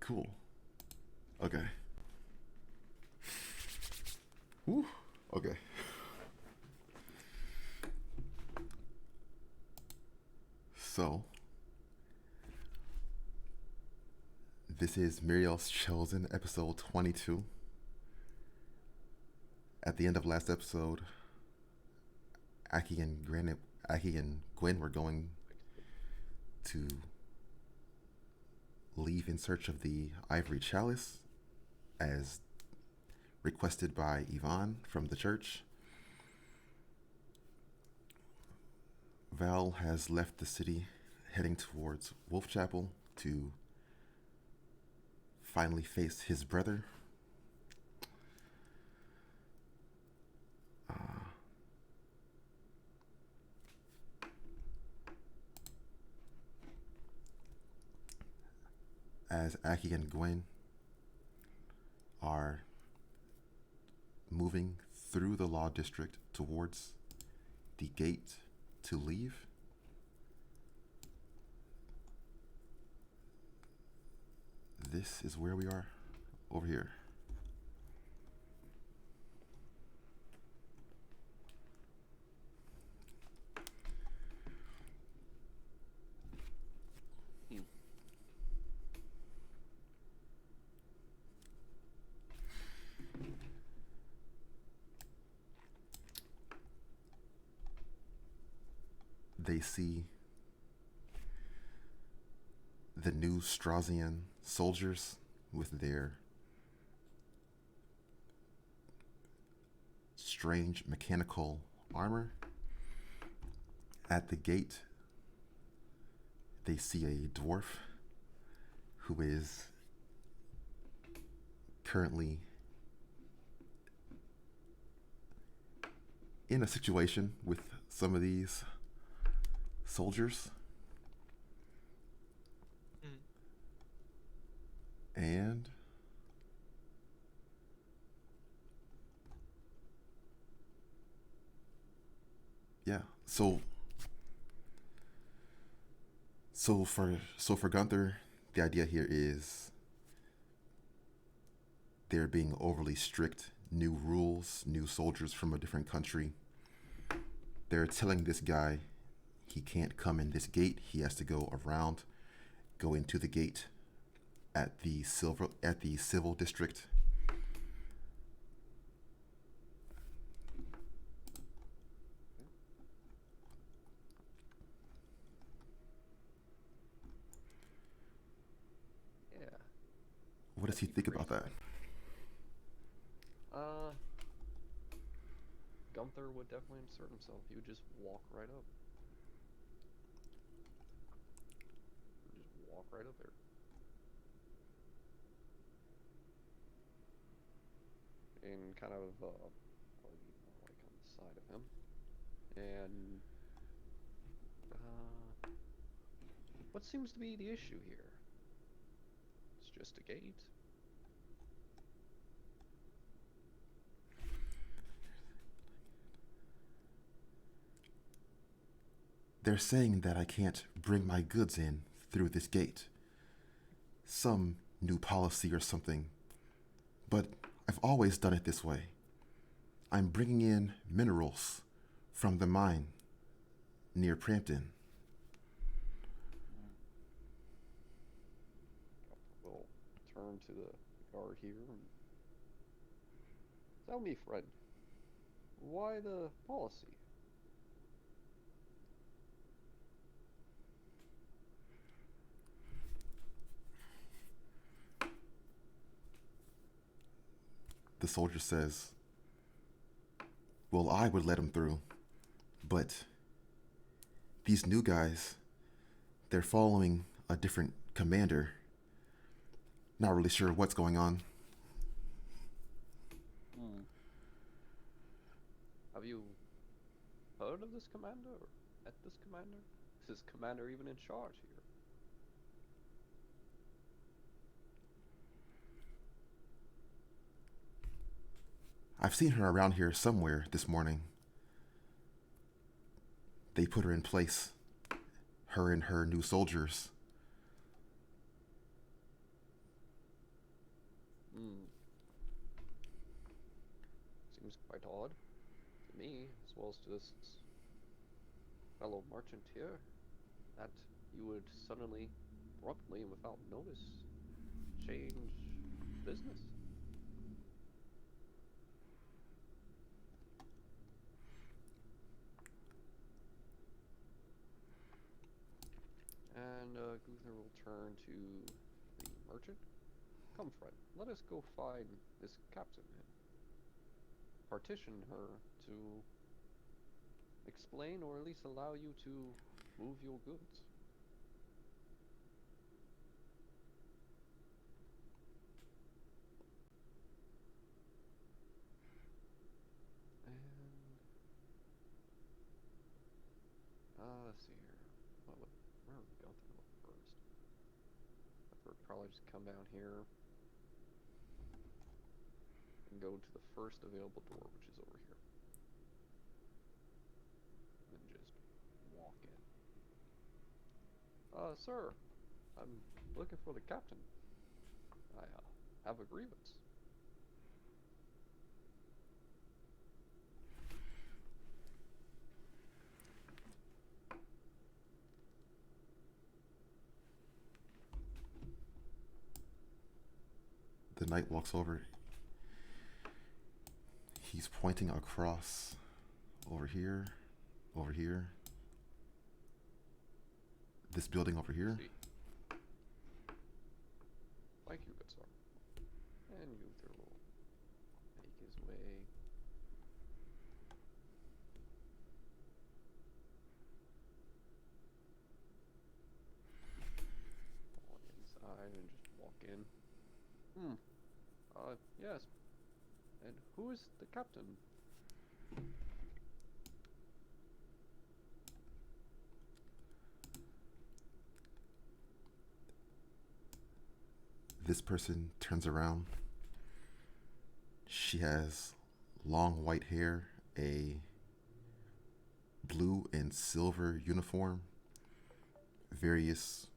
Cool. Okay. Whew. Okay. So, this is Myrael's Chosen, episode 22. At the end of last episode, Aki and Gwen were going to leave in search of the Ivory Chalice, as requested by Yvonne from the church. Val has left the city, heading towards Wolf Chapel to finally face his brother. As Aki and Gwen are moving through the law district towards the gate to leave. This is where we are, over here. They see the new Straussian soldiers with their strange mechanical armor. At the gate, they see a dwarf who is currently in a situation with some of these soldiers. And yeah, so for Gunther, the idea here is they're being overly strict, new rules, new soldiers from a different country. They're telling this guy he can't come in this gate. He has to go around, go into the gate at the civil district. Yeah. What does he think about that? Gunther would definitely insert himself. He would just walk right up. Just walk right up there. And kind of, probably be more like on the side of him. And, what seems to be the issue here? It's just a gate. They're saying that I can't bring my goods in through this gate. Some new policy or something. But I've always done it this way. I'm bringing in minerals from the mine near Prampton. We'll turn to the guard here and tell me, friend, why the policy? The soldier says, well, I would let him through, but these new guys, they're following a different commander. Not really sure what's going on. Have you heard of this commander or met this commander? Is this commander even in charge here? I've seen her around here somewhere this morning. They put her in place, her and her new soldiers. Hmm. Seems quite odd to me, as well as to this fellow merchant here, that you would suddenly, abruptly, and without notice, change business. And Gunther will turn to the merchant. Come, friend, let us go find this captain and partition her to explain or at least allow you to move your goods. And let's see here. Where would Gunther look first? Gunther would probably just come down here and go to the first available door, which is over here, and just walk in. Sir, I'm looking for the captain. I have a grievance. The knight walks over. He's pointing across over here, over here. This building over here. See. Thank you, good sir. And Gunther will make his way on inside and just walk in. Yes. And who is the captain? This person turns around. She has long white hair, a blue and silver uniform, various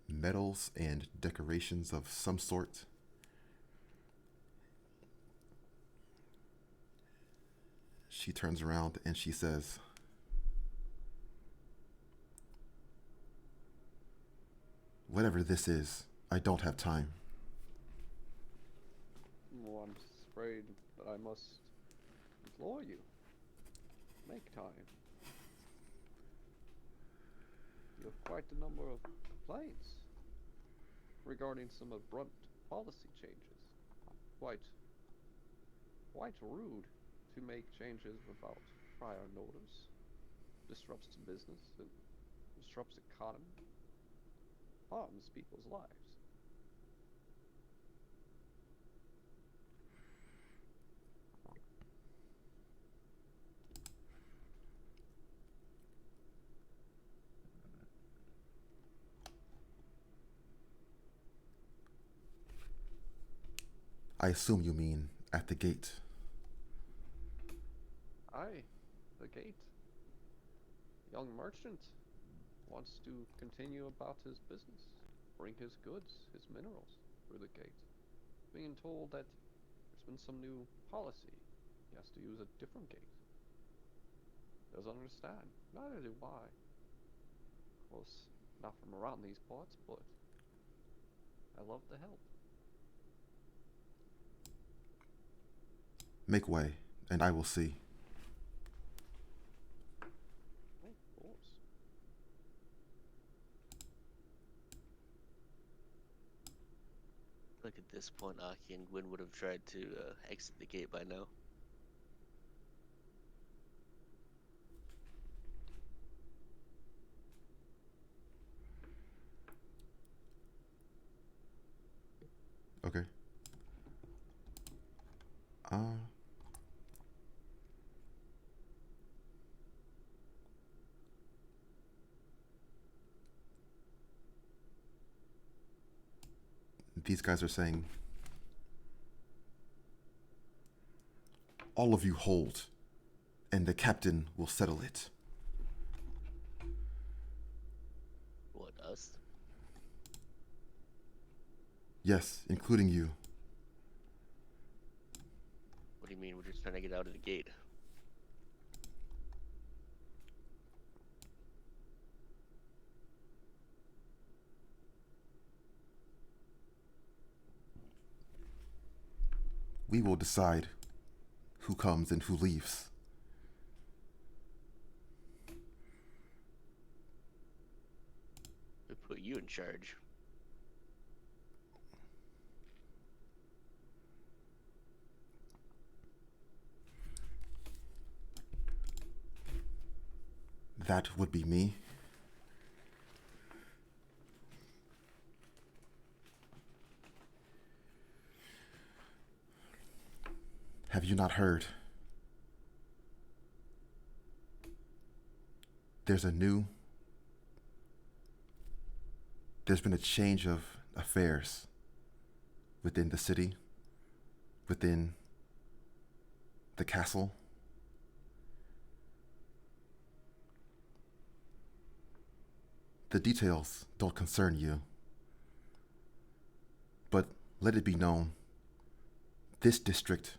medals and decorations of some sort. She turns around and she says, "Whatever this is, I don't have time." Well, I'm afraid that I must implore you. Make time. You have quite a number of complaints regarding some abrupt policy changes. Quite rude to make changes without prior notice. Disrupts the business and disrupts the economy. Harms people's lives. I assume you mean at the gate. Aye, the gate. Young merchant wants to continue about his business, bring his goods, his minerals through the gate. Being told that there's been some new policy. He has to use a different gate. Doesn't understand. Neither do I. Of course, not from around these parts, but I love to help. Make way, and I will see. Oh, of course. Look, at this point, Aki and Gwyn would have tried to exit the gate by now. Okay. These guys are saying, all of you hold, and the captain will settle it. What, us? Yes, including you. What do you mean? We're just trying to get out of the gate. We will decide who comes and who leaves. We put you in charge. That would be me. Have you not heard? There's been a change of affairs within the city, within the castle. The details don't concern you, but let it be known, this district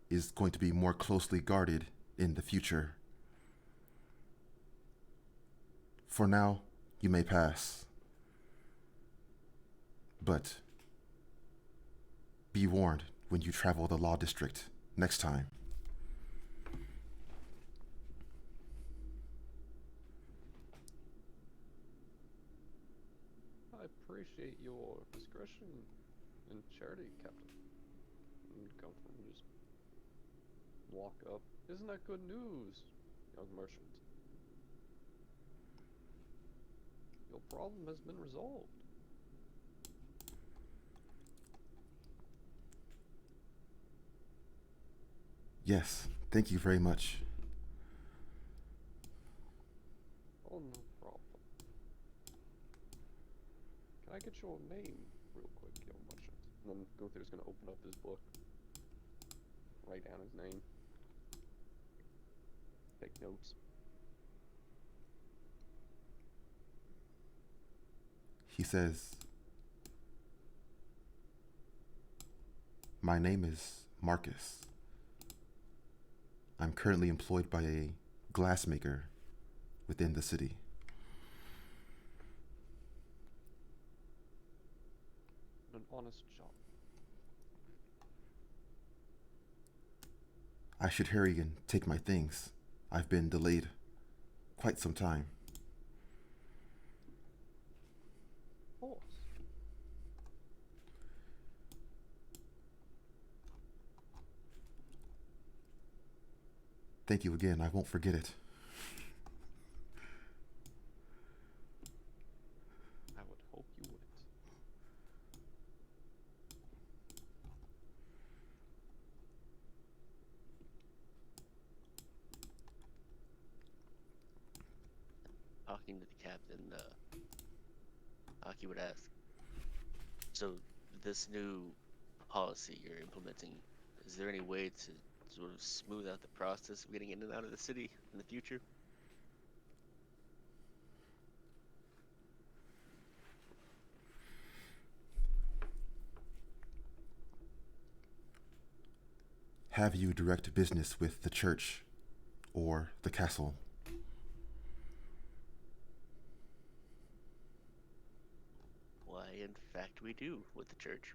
is going to be more closely guarded in the future. For now, you may pass, but be warned when you travel the law district next time. I appreciate your discretion and charity, Captain. And come from just walk up. Isn't that good news, young merchant? Your problem has been resolved. Yes, thank you very much. Oh, no problem. Can I get your name real quick, young merchant? And then Gunther's gonna open up his book, write down his name, take notes. He says, "My name is Marcus. I'm currently employed by a glassmaker within the city." An honest job. I should hurry and take my things. I've been delayed quite some time. Of course. Thank you again. I won't forget it. I would hope you wouldn't. Talking to the captain, Aki would ask, so this new policy you're implementing, is there any way to sort of smooth out the process of getting in and out of the city in the future? Have you direct business with the church or the castle? Why, in fact, we do with the church.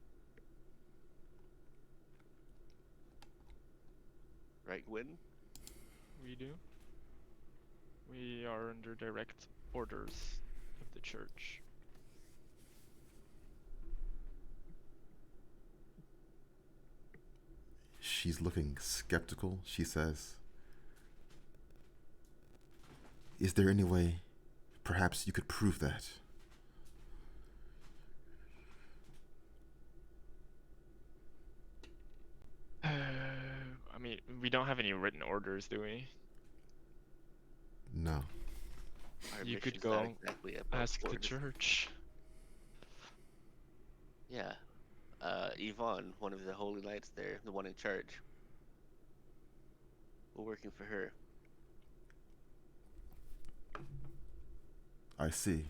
Right, Gwyn? We do. We are under direct orders of the church. She's looking skeptical. She says, "Is there any way perhaps you could prove that?" I mean, we don't have any written orders, do we? No. Our You could mission's not go exactly above ask the orders. church. Yeah. Yvonne, one of the holy knights there, the one in charge. We're working for her. I see.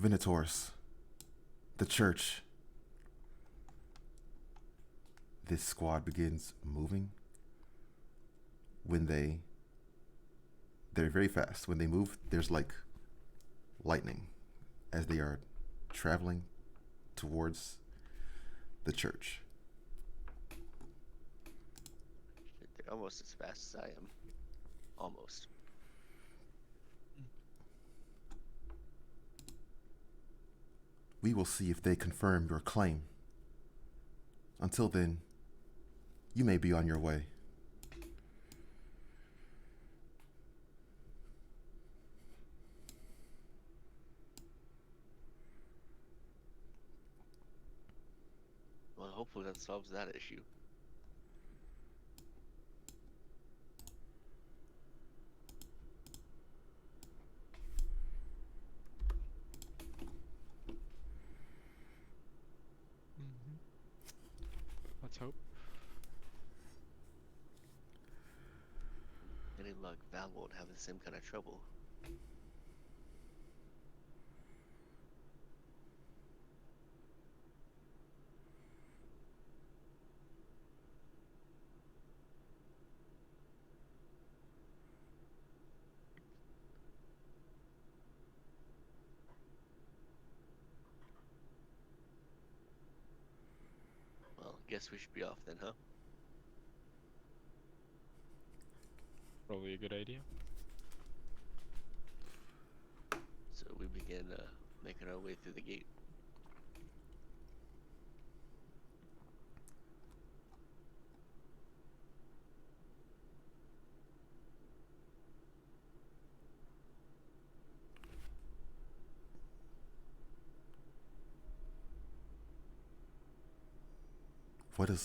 Venators, the church. This squad begins moving. When they're very fast. When they move, there's like lightning as they are traveling towards the church. They're almost as fast as I am. Almost. We will see if they confirm your claim. Until then, you may be on your way. Well, hopefully that solves that issue. Mm-hmm. Let's hope. Any luck, Val won't have the same kind of trouble. Well, guess we should be off then, huh? Probably a good idea. So we begin making our way through the gate.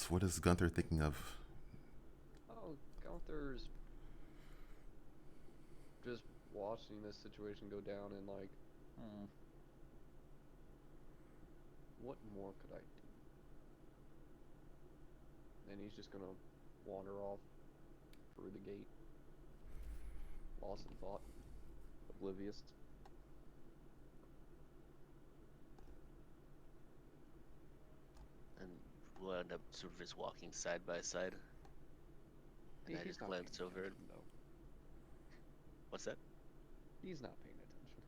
What is Gunther thinking of? Oh, Gunther's just watching this situation go down and like, what more could I do? And he's just gonna wander off through the gate, lost in thought, oblivious. And we'll end up sort of just walking side by side. And I He's just not glanced paying over it. attention, though. What's that? He's not paying attention.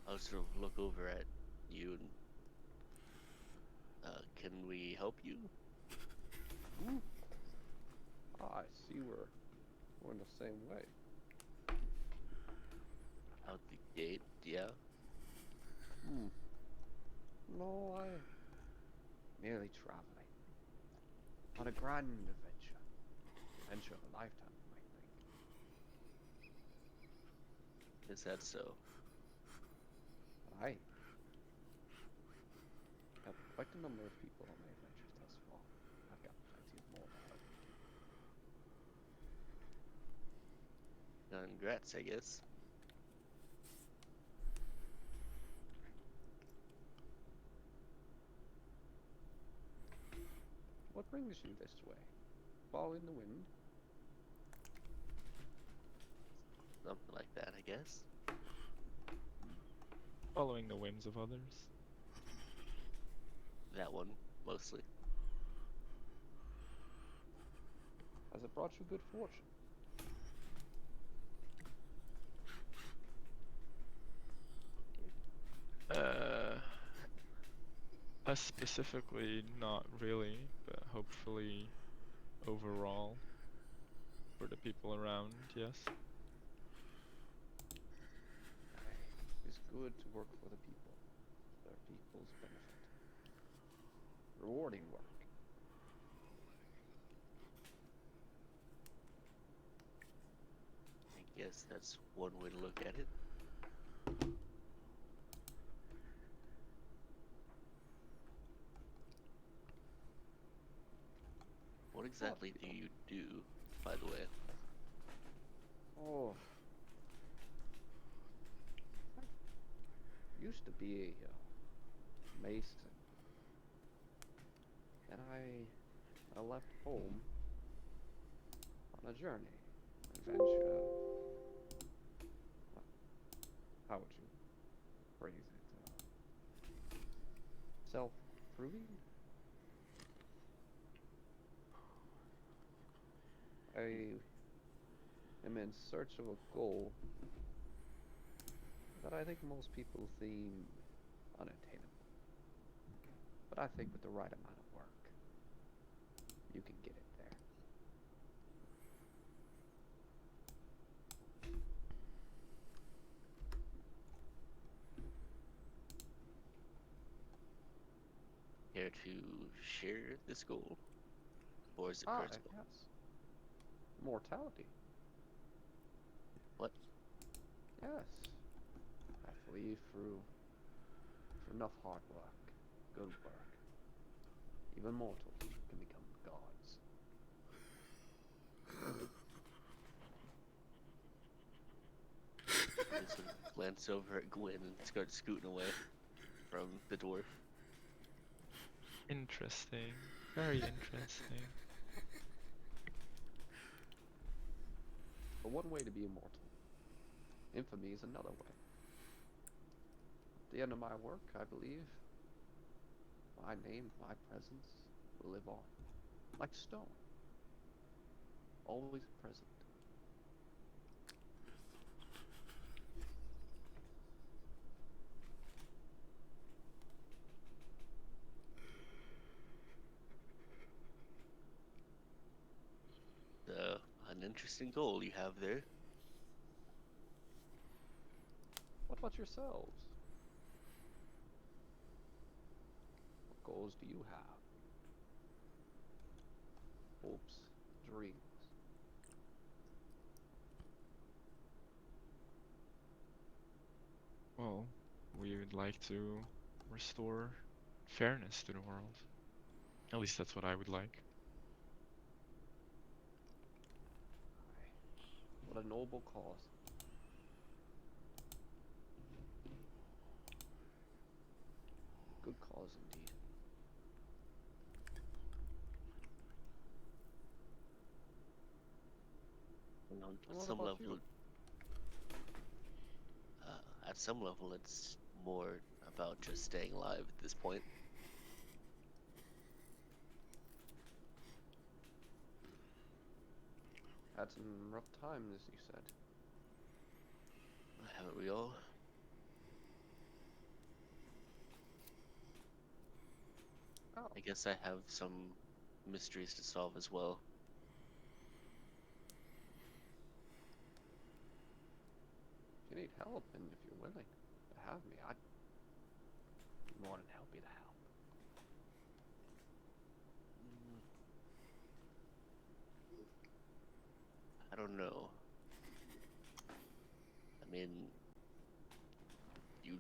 I'll sort of look over at you and can we help you? Ah, I see we're in the same way. Out the gate, yeah. No, I merely traveling on a grand adventure. Adventure of a lifetime, you might think. Is that so? I have quite a number of people on my adventures thus far. I've got plenty of more to help you. Congrats, I guess. What brings you this way? Following the wind? Something like that, I guess. Following the whims of others. That one, mostly. Has it brought you good fortune? Us specifically, not really, but hopefully overall for the people around, yes. It's good to work for the people. Their people's benefit. Rewarding work. I guess that's one way to look at it. What exactly do you do, by the way? Oh. I used to be a mason. And I left home on a journey. adventure. What- How would you phrase it? Self-proving? I am in search of a goal that I think most people deem unattainable. But I think with the right amount of work, you can get it there. Care to share this goal? Or is it Ah, personal? yes. Mortality. What? Yes. I believe through enough hard work, good work, even mortals can become gods. They sort of glance over at Gwen and start scooting away from the dwarf. Interesting. Very interesting. But one way to be immortal. Infamy is another way. At the end of my work, I believe, my name, my presence will live on. Like stone. Always present. An interesting goal you have there. What about yourselves? What goals do you have? Hopes, dreams. Well, we would like to restore fairness to the world. At least that's what I would like. What a noble cause. Good cause indeed. You know, And what about you? at some level, it's more about just staying alive at this point. Had some rough times, you said. Haven't we all? Oh, I guess I have some mysteries to solve as well. if you need help and if you're willing to have me, I'd be more than happy to help. Mm, I don't know. I mean, you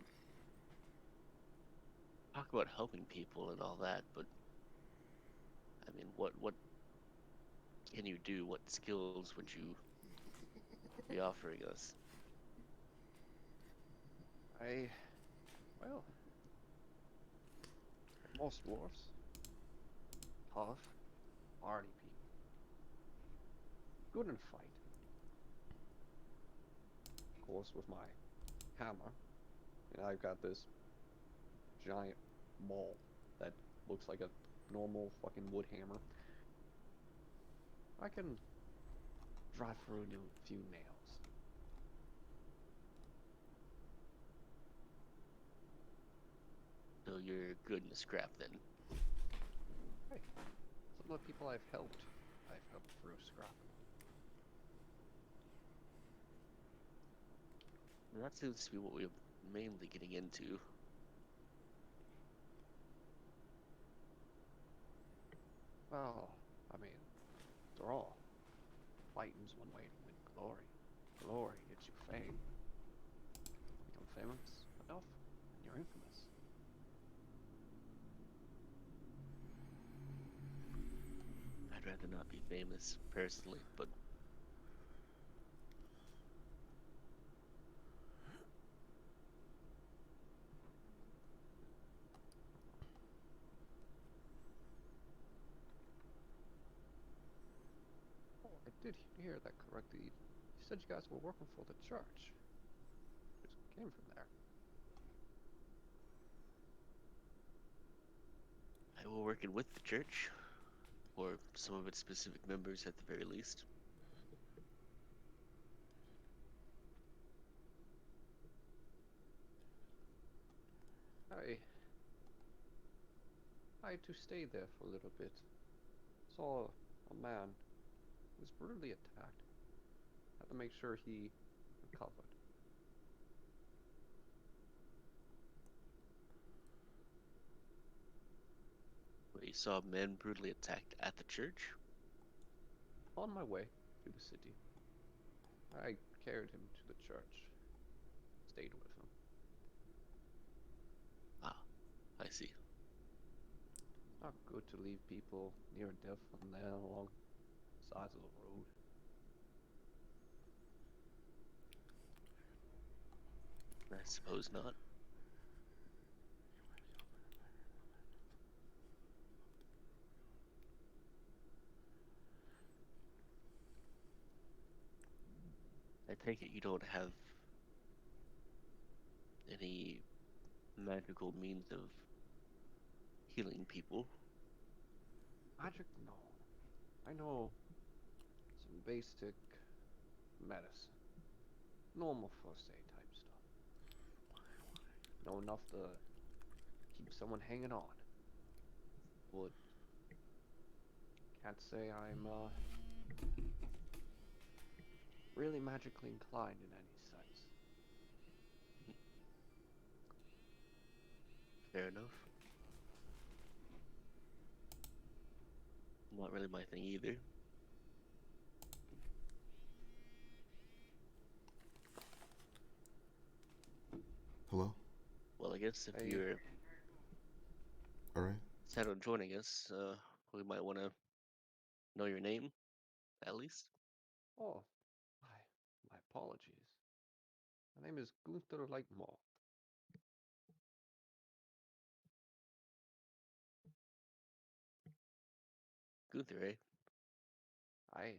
talk about helping people and all that, but I mean, what can you do? What skills would you be offering us? Well, most dwarfs, tough, hardy people, good in fight. Of course, with my hammer, and I've got this giant maul that looks like a normal fucking wood hammer. I can drive through a few nails. So you're good in the scrap then. Hey, some of the people I've helped through scrap. That seems to be what we're mainly getting into. Well, I mean, after all, fighting's one way to win glory. Glory gets you fame. Become famous enough, and you're infamous. I'd rather not be famous personally, but Oh, it did hear that correctly. You said you guys were working for the church. Just came from there. I will working with the church, or some of its specific members at the very least. I I had to stay there for a little bit. Saw a man who was brutally attacked. Had to make sure he recovered. Where you saw men brutally attacked at the church. On my way to the city, I carried him to the church. Stayed with him. Ah, I see. Not good to leave people near death on there along the sides of the road. I suppose not. I take it you don't have any magical means of healing people. Magic? No. I know some basic medicine. Normal first aid type stuff. Know enough to keep someone hanging on. But can't say I'm really magically inclined in any sense. Fair enough. Not really my thing either. Hello? Well, I guess if Hey, you're Alright. set on joining us, we might want to know your name, at least. oh, my apologies. My name is Gunther Lightmore. Gunther, eh? I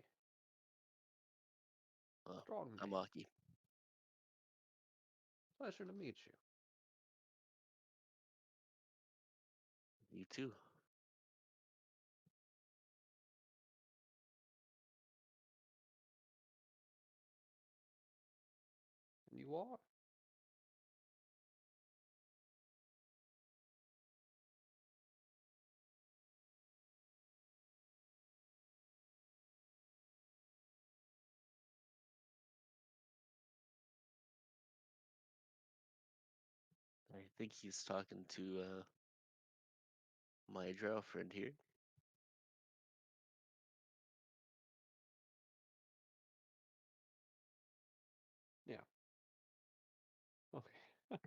Well, strong I'm name. Aki. Pleasure to meet you. You too. And you are? I think he's talking to my girlfriend here. Yeah. Okay.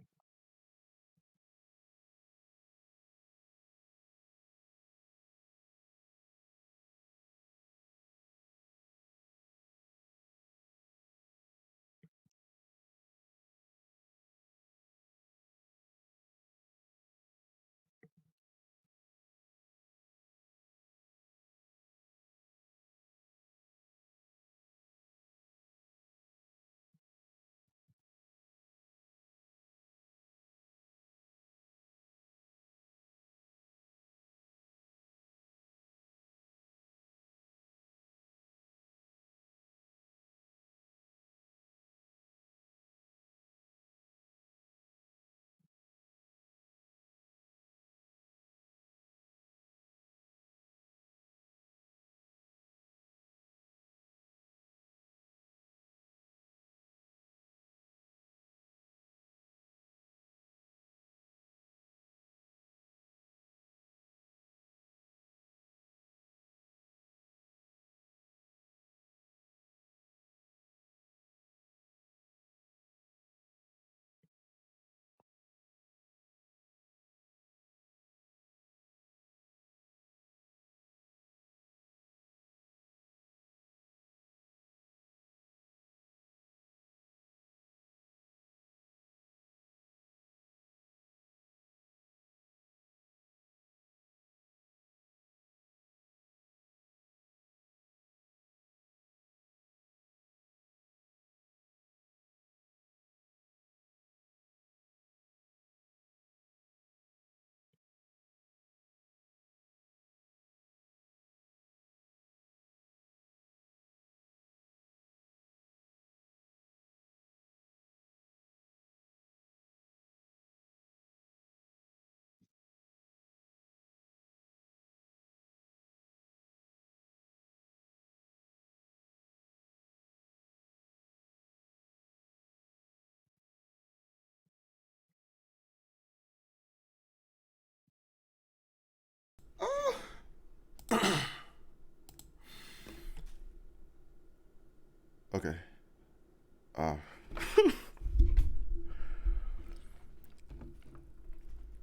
Uh,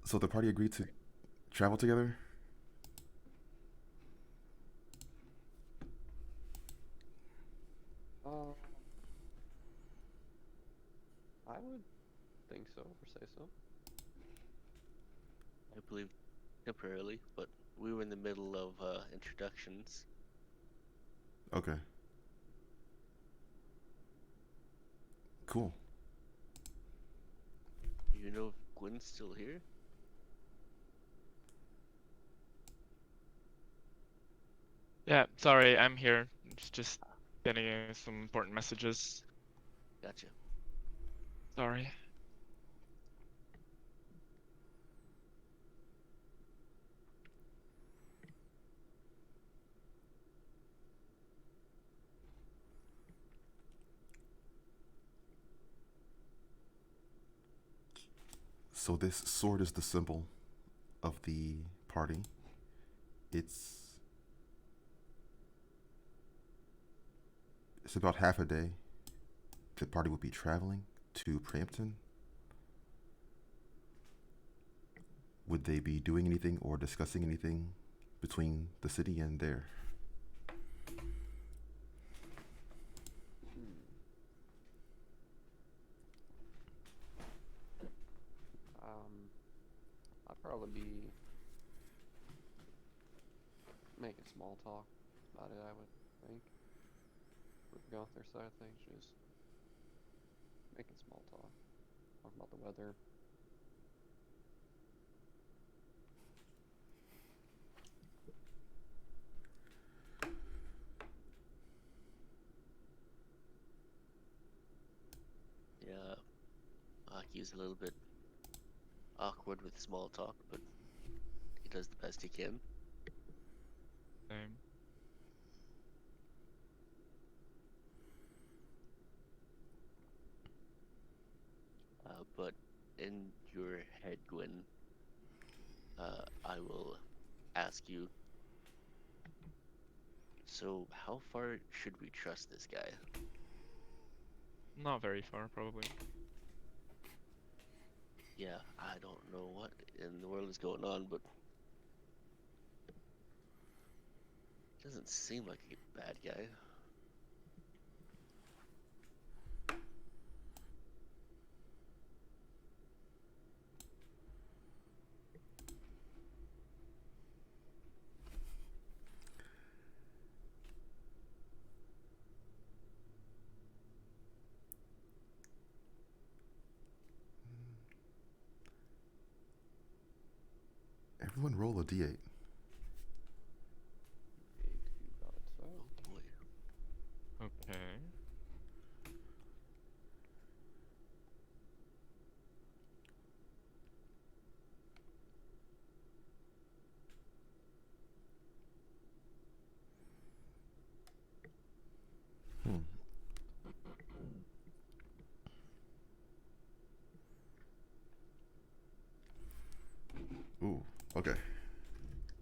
so the party agreed to travel together? Uh, I would think so, or say so. I believe temporarily, but we were in the middle of introductions. Okay. Cool. Do you know if Gwen's still here? Yeah, sorry, I'm here. Just getting some important messages. Gotcha. Sorry. So this sword is the symbol of the party. It's it's about half a day. The party will be traveling to Prampton. Would they be doing anything or discussing anything between the city and there? Hmm. I'd probably be making small talk about it, I would think. With the Gunther side of things, just making small talk. Talking about the weather. Yeah, Aki's a little bit awkward with small talk, but he does the best he can. Same. But in your head, Gwen, I will ask you. So, how far should we trust this guy? Not very far, probably. Yeah, I don't know what in the world is going on, but doesn't seem like a bad guy. Everyone roll a d8. 8, you got it, so. Oh boy. Okay. Hmm. Ooh. Okay.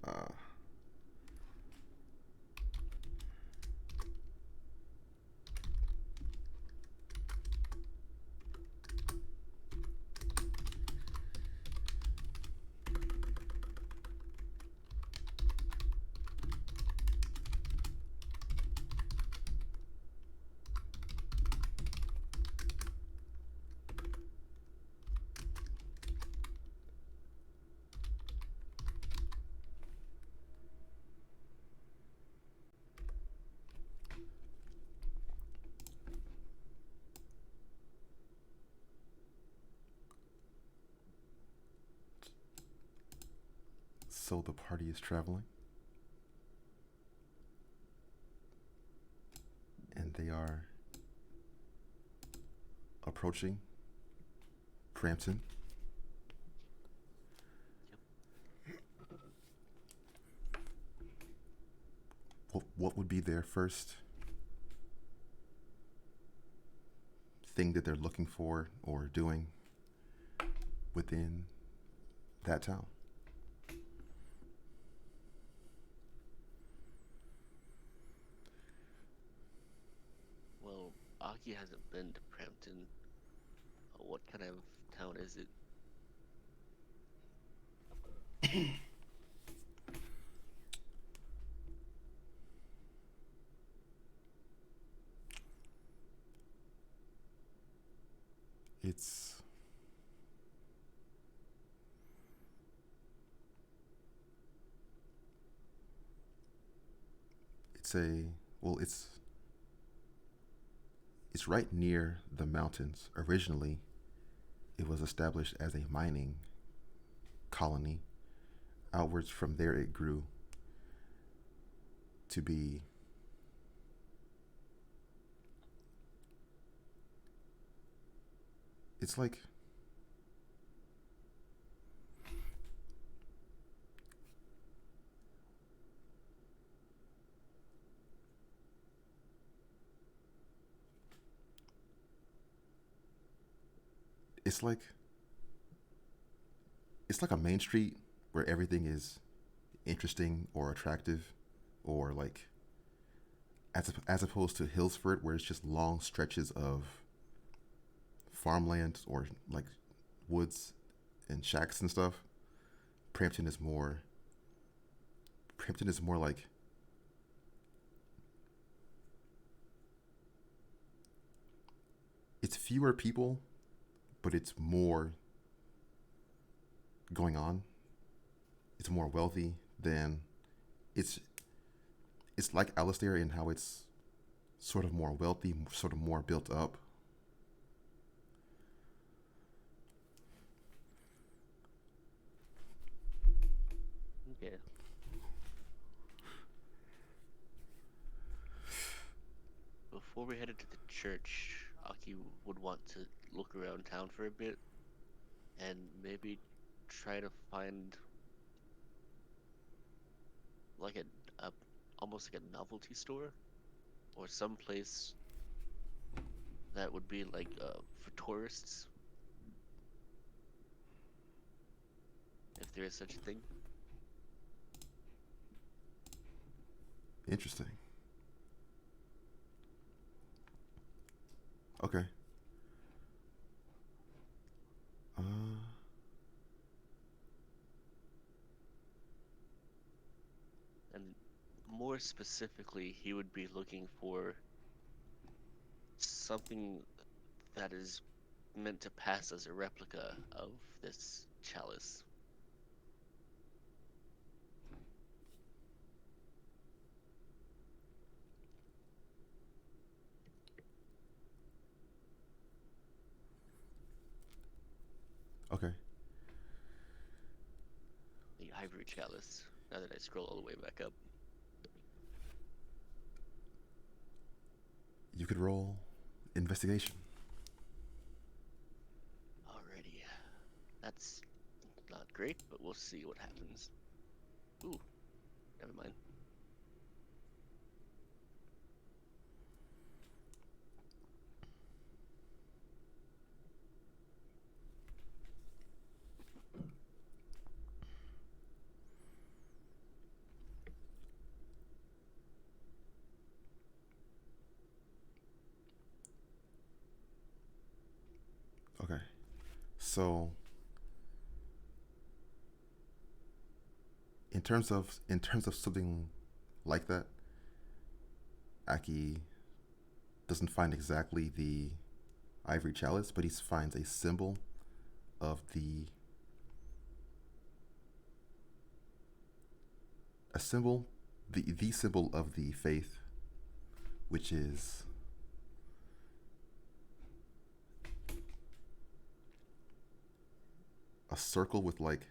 Uh, so the party is traveling, and they are approaching Prampton. What would be their first thing that they're looking for or doing within that town? Well, Aki Aki hasn't been to Prampton. What kind of town is it? It's it's a well, it's right near the mountains. Originally, it was established as a mining colony. Outwards from there, it grew to be it's like it's like it's like a main street where everything is interesting or attractive, or like as opposed to Hillsford where it's just long stretches of farmland or like woods and shacks and stuff. Prampton is more Prampton is more like it's fewer people, but it's more going on. It's more wealthy than it's it's like Alistair in how it's sort of more wealthy, sort of more built up. Okay. Before we headed to the church, Aki would want to look around town for a bit and maybe try to find like a almost like a novelty store or some place that would be like for tourists, if there is such a thing. Interesting. Okay. Uh, And more specifically, he would be looking for something that is meant to pass as a replica of this chalice. okay. The ivory chalice. Now that I scroll all the way back up. You could roll investigation. Alrighty. That's not great, but we'll see what happens. Ooh, never mind. Okay. So in terms of something like that, Aki doesn't find exactly the ivory chalice, but he finds a symbol of a symbol the symbol of the faith, which is a circle with like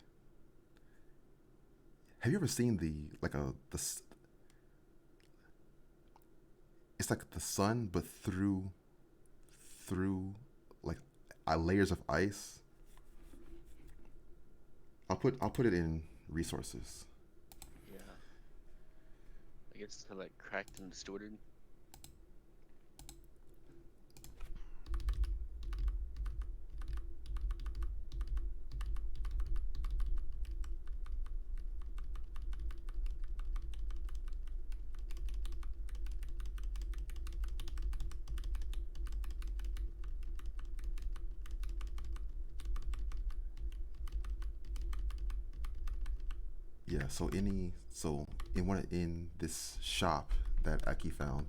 have you ever seen the like a it's like the sun but through like layers of ice. I'll put it in resources. Yeah. I guess it's kind of like cracked and distorted. Yeah. So in this shop that Aki found,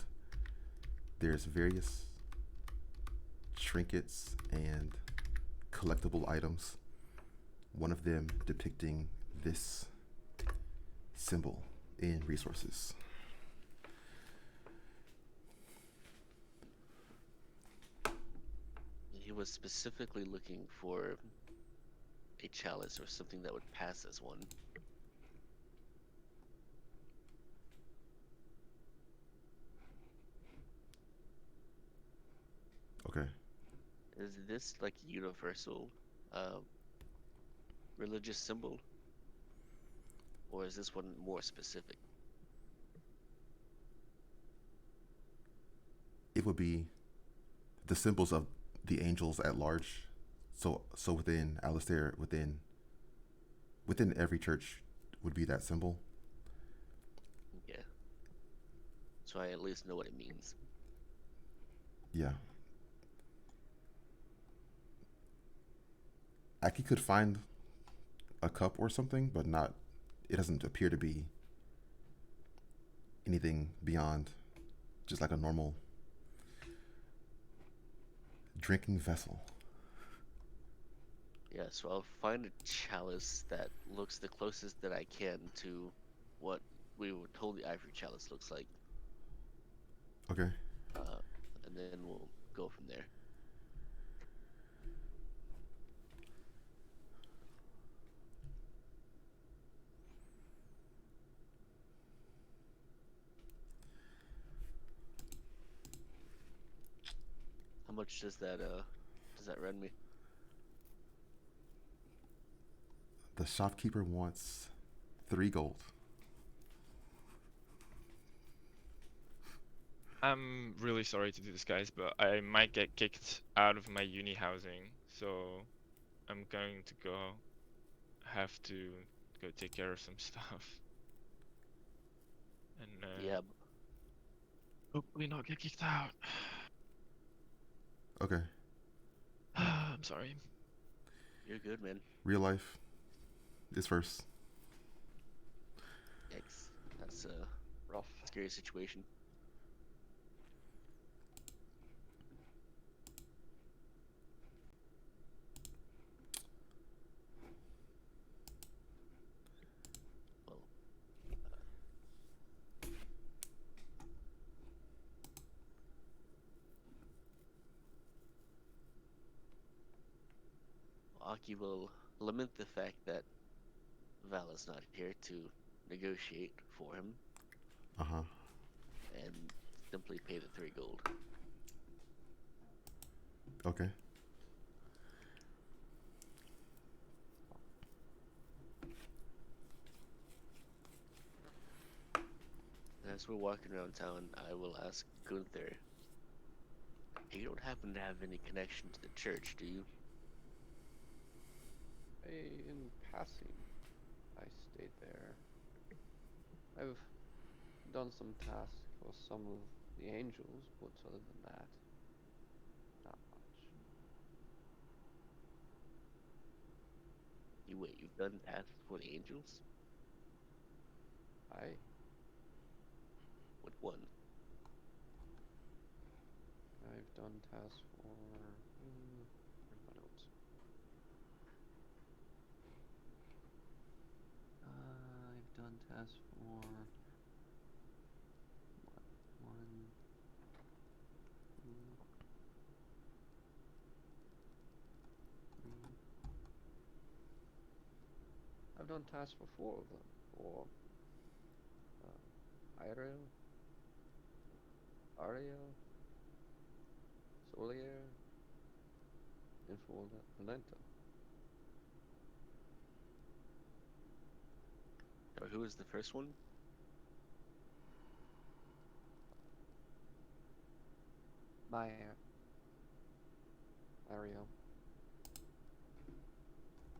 there's various trinkets and collectible items. One of them depicting this symbol in resources. He was specifically looking for a chalice or something that would pass as one. Okay. Is this like a universal uh, religious symbol, or is this one more specific? It would be the symbols of the angels at large. So within Alistair, within every church would be that symbol. Yeah. So I at least know what it means. Yeah. Aki could find a cup or something, but not. It doesn't appear to be anything beyond just like a normal drinking vessel. Yeah, so I'll find a chalice that looks the closest that I can to what we were told the ivory chalice looks like, Okay. uh, and then we'll go from there. How much does that run me? The shopkeeper wants 3 gold. I'm really sorry to do this, guys, but I might get kicked out of my uni housing, so I'm going to have to go take care of some stuff. And Yeah, hopefully not get kicked out. Okay. I'm sorry. you're good, man. Real life is first. Yikes. That's a Rough. scary situation. Well, Aki will lament the fact that Val is not here to negotiate for him Uh huh. and simply pay the 3 gold. Okay. As we're walking around town, I will ask Gunther, you don't happen to have any connection to the church, do you? In passing, I stayed there. I've done some tasks for some of the angels, but other than that, not much. You've done tasks for the angels? I With one. I've done tasks for where's my notes? I've done tasks for what? One, two, three. I've done tasks for 4 of them. For Myrael, Ariel, Solier, and for Valenta. Or who was the first one? Ariel.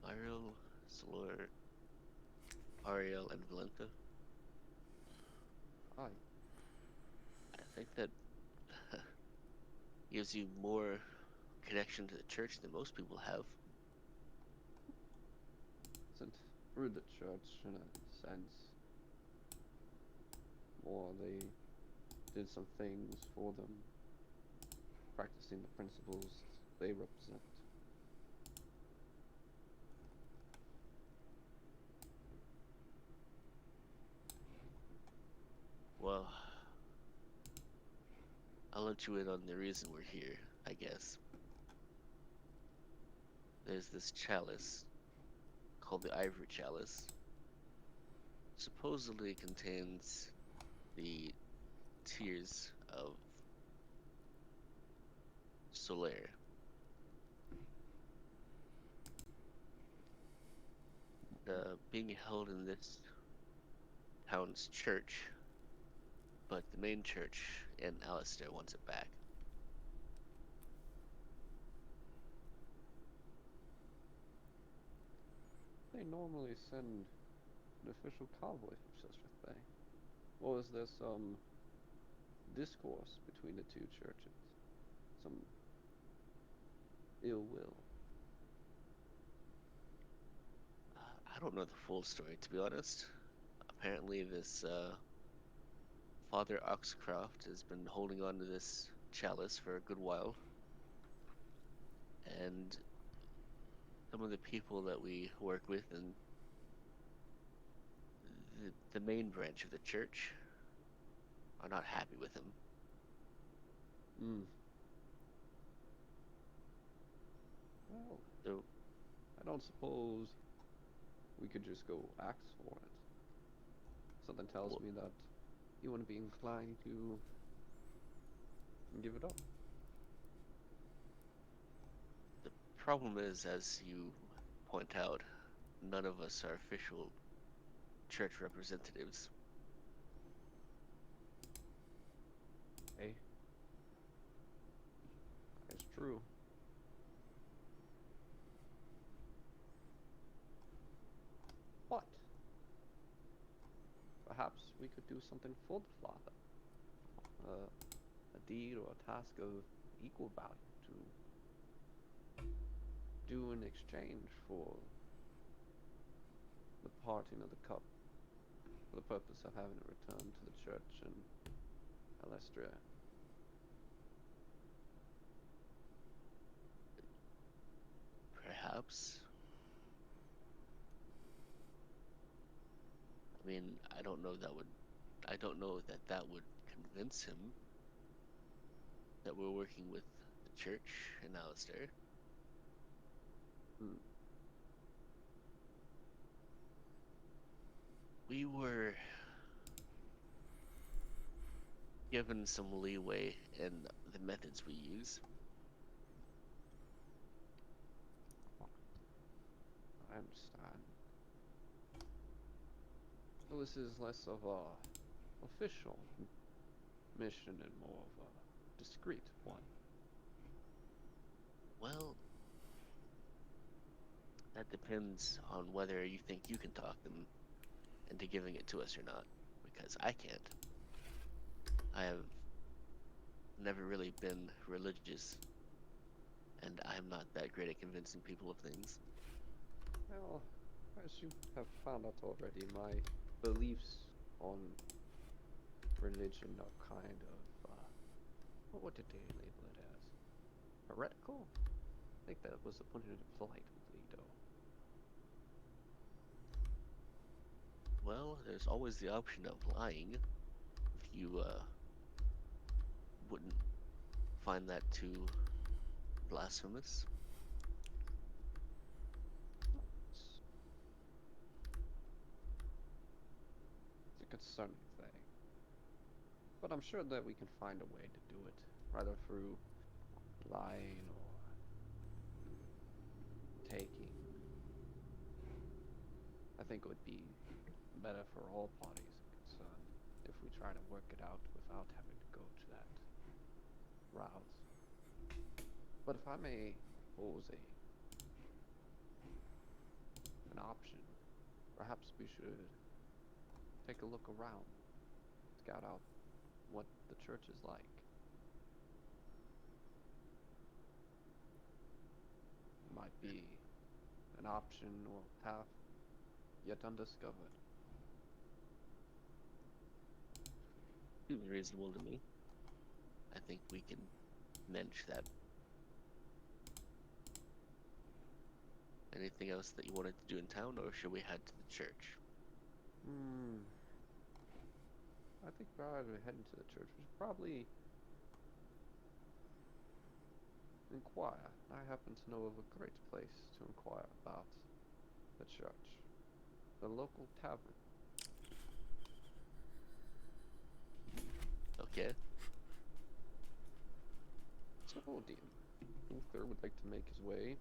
Myrael, Solor, Ariel, and Valenta. Aye. I think that gives you more connection to the church than most people have. Isn't through the church, and it's sense. Or they did some things for them, practicing the principles they represent. Well, I'll let you in on the reason we're here, I guess. There's this chalice called the Ivory Chalice. Supposedly contains the tears of Solaire. Being held in this town's church, but the main church in Alistair wants it back. They normally send an official convoy for such a thing. Or is there some discourse between the two churches? Some ill will? I don't know the full story, to be honest. Apparently, this Father Oxcroft has been holding on to this chalice for a good while, and some of the people that we work with in the main branch of the church are not happy with him. Hmm. Well, So, I don't suppose we could just go ask for it. Something tells well, me that you wouldn't be inclined to give it up. the problem is, as you point out, none of us are official church representatives. Hey, it's true. But perhaps we could do something for the Father. A deed or a task of equal value to do in exchange for the parting of the cup, for the purpose of having it returned to the church in Alestria. Perhaps. I mean, I don't know that that would convince him that we're working with the church in Alistair. Hmm. We were given some leeway in the methods we use. I understand. So this is less of a official mission and more of a discreet one. Well, that depends on whether you think you can talk them into giving it to us or not, because I can't. I have never really been religious, and I'm not that great at convincing people of things. Well, as you have found out already, my beliefs on religion are kind of, what did they label it as? Heretical? I think that was the point it politely, though. Well, there's always the option of lying if you wouldn't find that too blasphemous. It's, it's a concerning thing. But I'm sure that we can find a way to do it, either through lying or taking. I think it would be better for all parties concerned if we try to work it out without having to go to that route. But if I may propose an option, perhaps we should take a look around, scout out what the church is like. Might be an option or path yet undiscovered. reasonable to me. I think we can manage that. Anything else that you wanted to do in town, or should we head to the church? I think rather than heading to the church, we should probably inquire. I happen to know of a great place to inquire about the church. The local tavern. Okay. So, DM, Luther would like to make his way,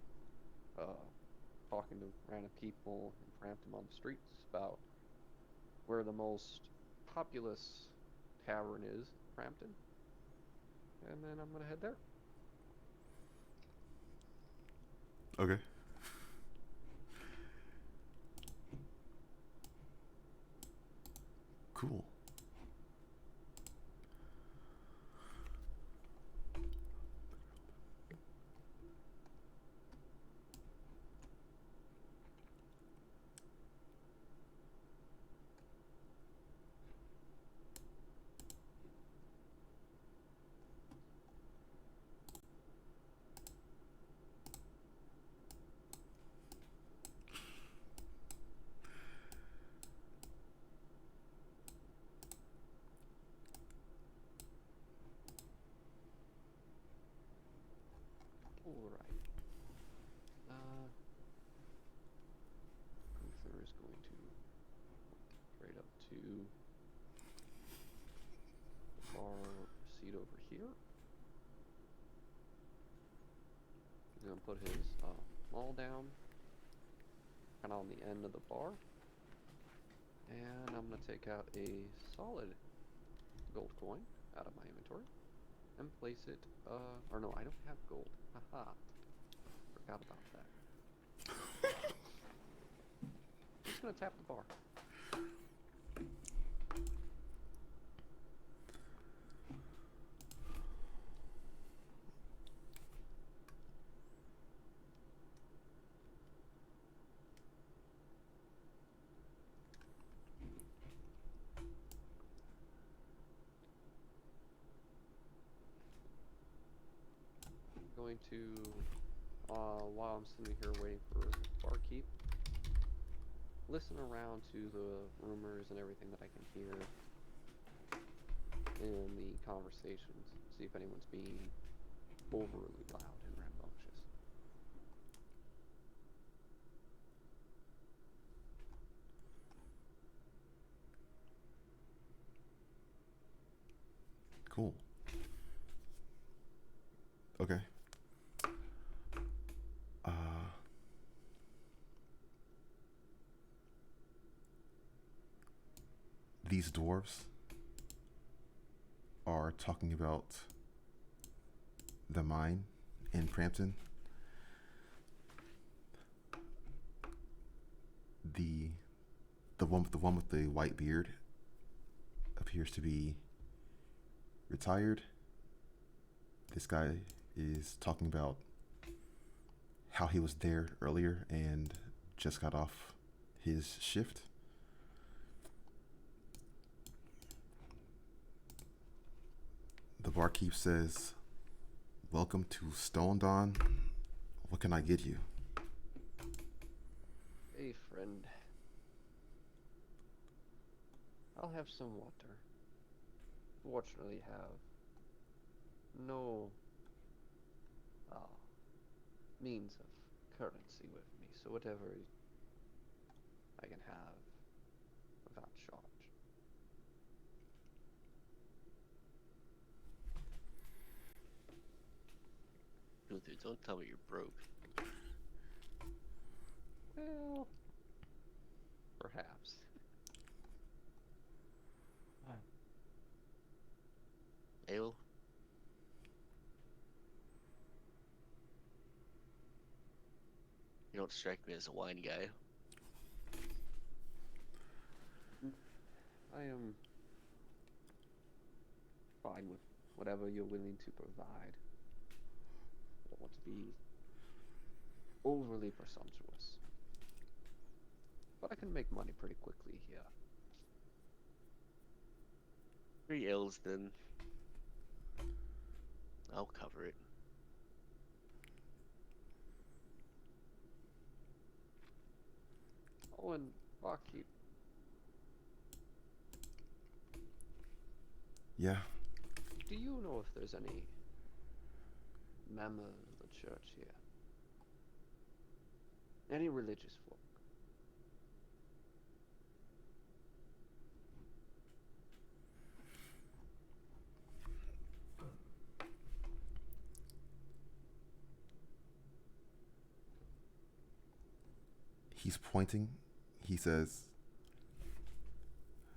talking to random people in Frampton on the streets about where the most populous tavern is in Frampton. And then I'm gonna head there. Okay. Cool. Alright. Luther is going to straight up to the bar seat over here. He's gonna put his maul down, kind of on the end of the bar. And I'm gonna take out a solid gold coin out of my inventory and place it, or no, I don't have gold. Haha. Forgot about that. Just gonna tap the bar. Going to, while I'm sitting here waiting for barkeep, listen around to the rumors and everything that I can hear in the conversations, see if anyone's being overly loud and rambunctious. Cool. Okay. These dwarves are talking about the mine in Frampton. The one with the white beard appears to be retired. This guy is talking about how he was there earlier and just got off his shift. The barkeep says, "Welcome to Stone Dawn. What can I get you?" Hey, friend. I'll have some water. Fortunately, have no means of currency with me, so whatever I can have without charge. Luther, don't tell me you're broke. Well, perhaps. Ale? You don't strike me as a wine guy. I am fine with whatever you're willing to provide. I don't want to be overly presumptuous. But I can make money pretty quickly here. 3 ills, then I'll cover it. Oh, and barkeep, Yeah, do you know if there's any members of the church here? Any religious folk? he's pointing. He says,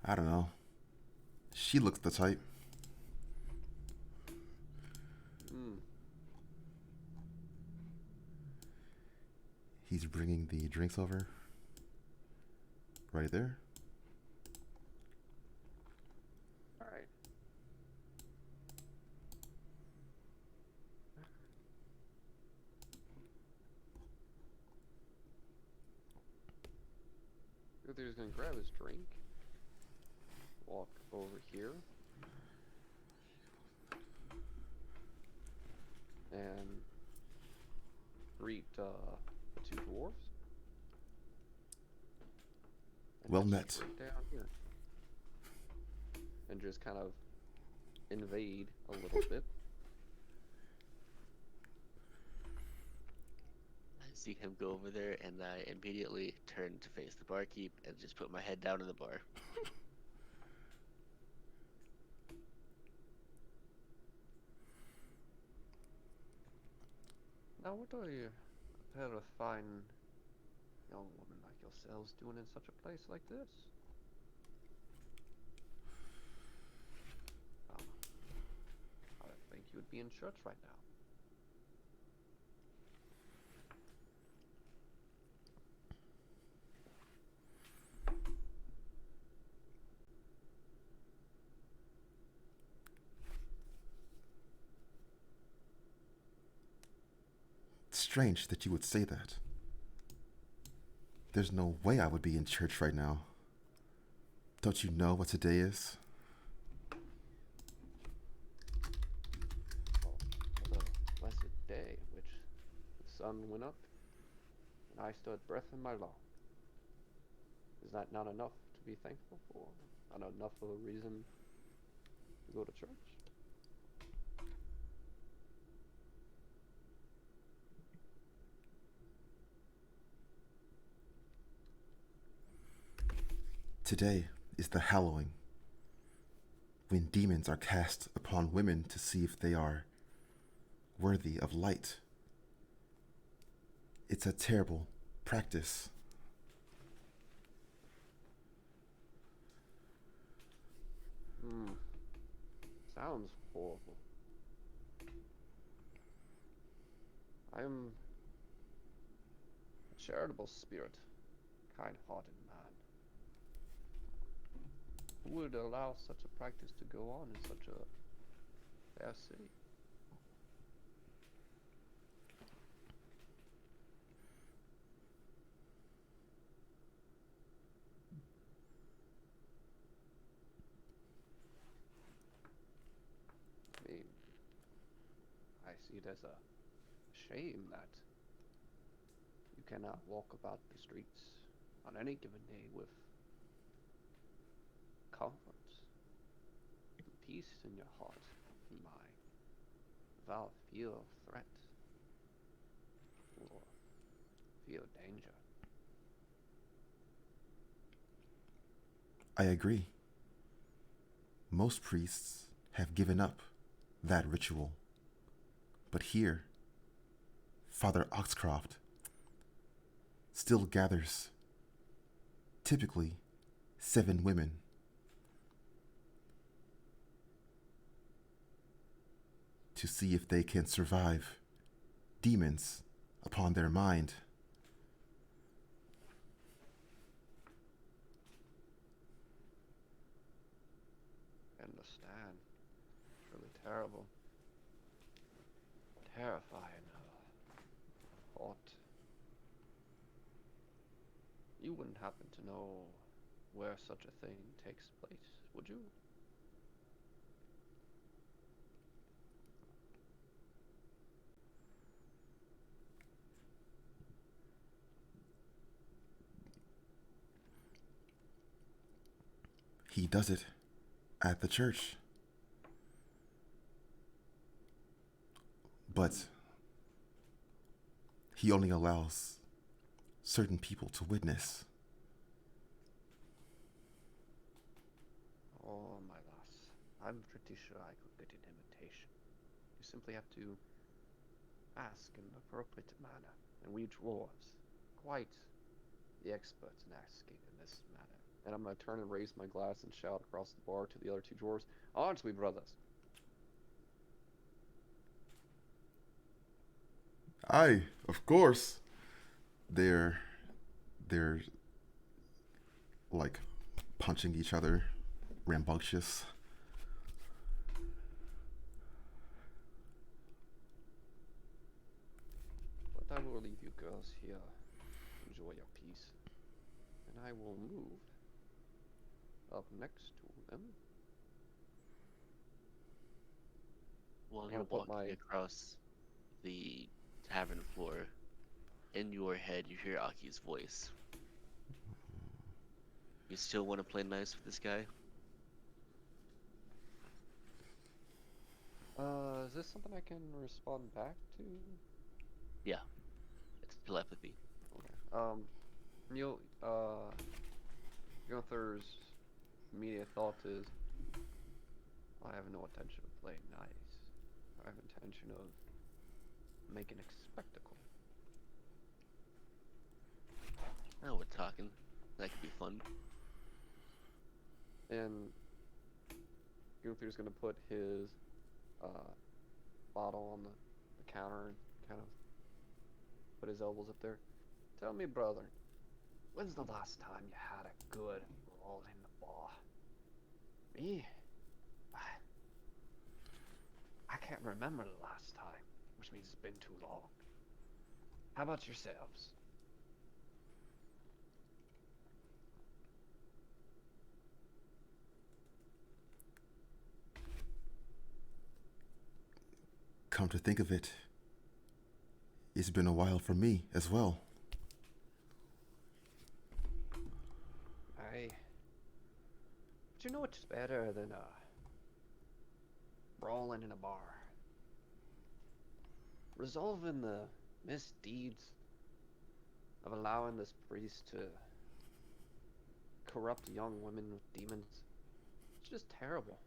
I don't know. She looks the type. Hmm. He's bringing the drinks over. Right there. All right. Uther's gonna grab his drink, walk over here, and greet the two dwarves. And Well head met. straight down here. And just kind of invade a little bit. I see him go over there, and I immediately turn to face the barkeep and just put my head down in the bar. Now, what are you, a pair of fine young women like yourselves, doing in such a place like this? I think you would be in church right now. It's strange that you would say that. There's no way I would be in church right now. Don't you know what today is? Well, for the blessed day in which the sun went up and I stood breath in my lungs. Is that not enough to be thankful for? Not enough of a reason to go to church? Today is the hallowing, when demons are cast upon women to see if they are worthy of light. It's a terrible practice. Sounds horrible. I am a charitable spirit, kind-hearted man. Who would allow such a practice to go on in such a fair city? I mean, I see it as a shame that you cannot walk about the streets on any given day with comfort and peace in your heart and mind, without fear of threat or fear of danger. I agree. Most priests have given up that ritual. But here, Father Oxcroft still gathers typically 7 women. To see if they can survive demons upon their mind. I understand. It's really terrible. Terrifying thought. You wouldn't happen to know where such a thing takes place, would you? He does it at the church. But he only allows certain people to witness. Oh, my lass, I'm pretty sure I could get an invitation. You simply have to ask in an appropriate manner, and we dwarves, quite the experts in asking in this matter. And I'm gonna turn and raise my glass and shout across the bar to the other two dwarves, aren't we, brothers? Aye, of course. They're like punching each other, rambunctious. But I will leave you girls here. Enjoy your peace. And I will move up next to them. While I'm you're gonna put walking my across the tavern floor, in your head you hear Aki's voice. You still want to play nice with this guy? Is this something I can respond back to? Yeah, it's telepathy. Okay. Neil, Gunther's immediate thought is, I have no intention of playing nice. I have intention of making a spectacle. Now we're talking. That could be fun. And Gunther's gonna put his bottle on the counter and kind of put his elbows up there. Tell me, brother, when's the last time you had a good roll in the bar? Me? I can't remember the last time, which means it's been too long. How about yourselves? Come to think of it, it's been a while for me as well. But you know what's better than brawling in a bar? Resolving the misdeeds of allowing this priest to corrupt young women with demons. It's just terrible.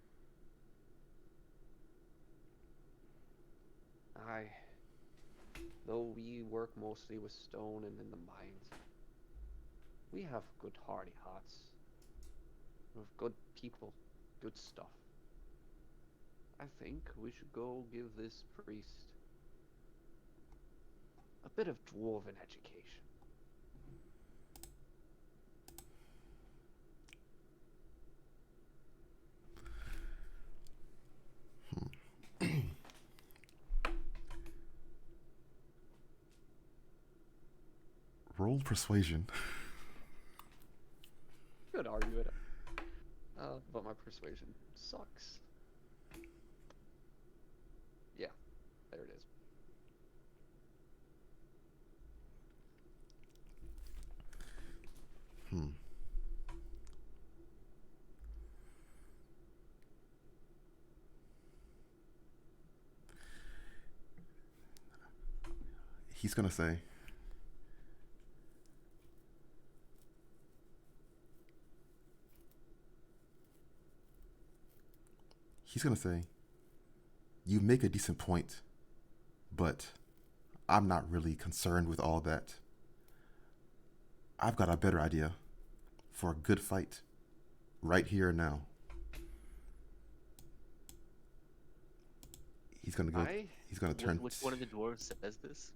Though we work mostly with stone and in the mines, we have good hearty hearts. We're good people, good stuff. I think we should go give this priest a bit of dwarven education. Roll persuasion. Could argue it. But my persuasion sucks. Yeah, there it is. He's gonna say, you make a decent point, but I'm not really concerned with all that. I've got a better idea for a good fight right here and now. He's gonna go. He's gonna turn. Which one of the dwarves says this?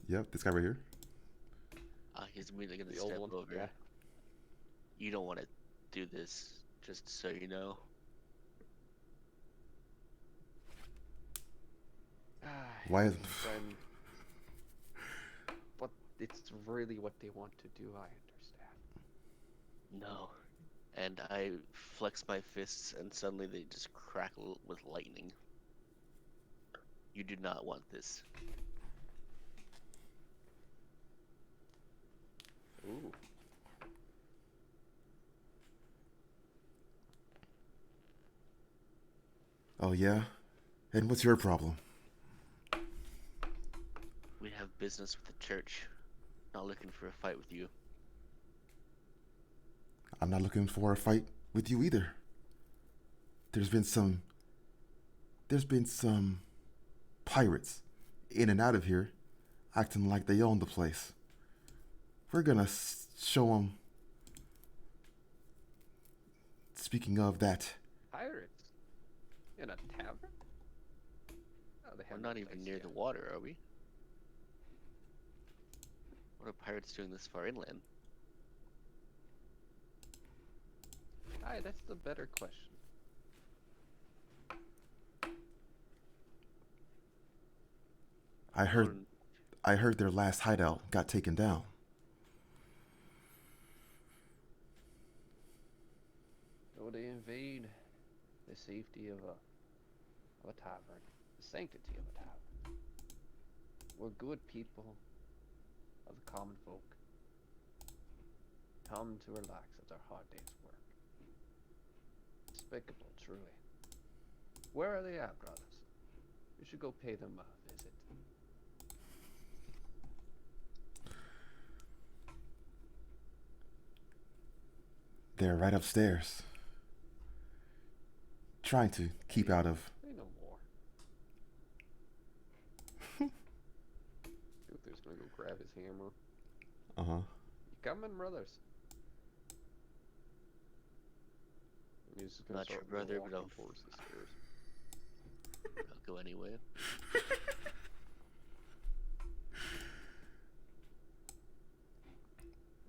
Yep, this guy right here. He's immediately gonna The old step one, over. yeah. You don't want to do this, just so you know. Why is- Then, but it's really what they want to do, I understand. No. And I flex my fists, and suddenly they just crackle with lightning. You do not want this. Ooh. Oh, yeah? And what's your problem? We have business with the church. Not looking for a fight with you. I'm not looking for a fight with you either. There's been some. There's been some pirates in and out of here acting like they own the place. We're gonna show them. Speaking of that, Pirates? In a tavern? Oh, they We're have not no even place near yet. the water, are we? What are pirates doing this far inland? Aye, that's the better question. I heard Known- I heard their last hideout got taken down. So they invade the safety of a tavern, the sanctity of a tavern. Where good people of the common folk come to relax after a hard day's work. Despicable, truly. Where are they at, brothers? We should go pay them a visit. They're right upstairs, trying to keep out of. Say no more. Luther's gonna go grab his hammer. Uh huh. You coming, brothers? And he's just gonna Not your start brother, but walking I'll- towards the stairs. I'll go anyway.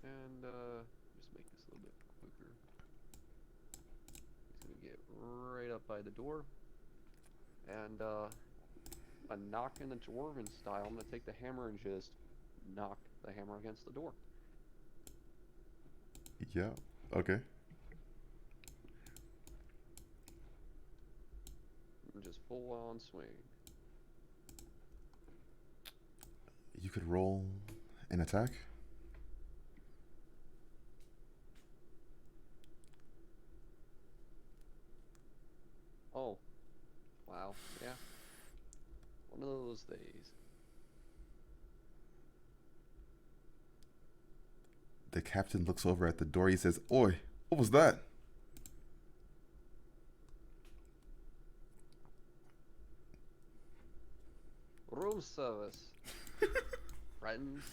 And just make this a little bit quicker. He's gonna get right up by the door. And a knock in the dwarven style. I'm gonna take the hammer and just knock the hammer against the door. Yeah. Okay. And just full on swing. You could roll an attack. Oh. Wow. Yeah. One of those days. The captain looks over at the door. He says, "Oi, what was that?" Room service. Friends.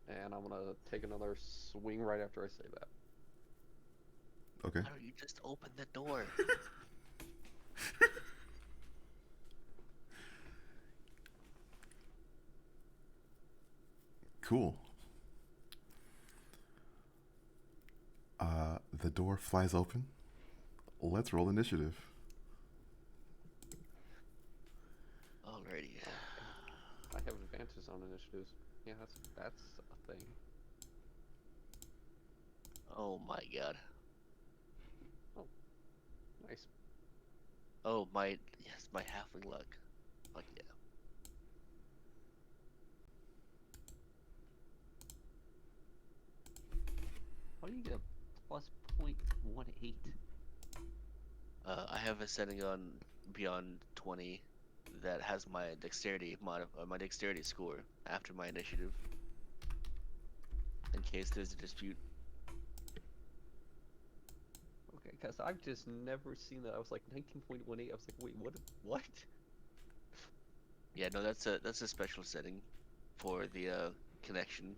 And I'm gonna take another swing right after I say that. Okay. Why don't you just open the door? Cool. The door flies open. Let's roll initiative. Alrighty. I have advantages on initiatives. Yeah, that's a thing. Oh my god. Nice. Oh my, yes, my halfling luck. Fuck yeah. How do you get a plus 0.18? I have a setting on beyond 20 that has my dexterity my dexterity score after my initiative. In case there's a dispute. Okay, because I've just never seen that. I was like 19.18. I was like, wait, what? Yeah, no, that's a special setting for the connection.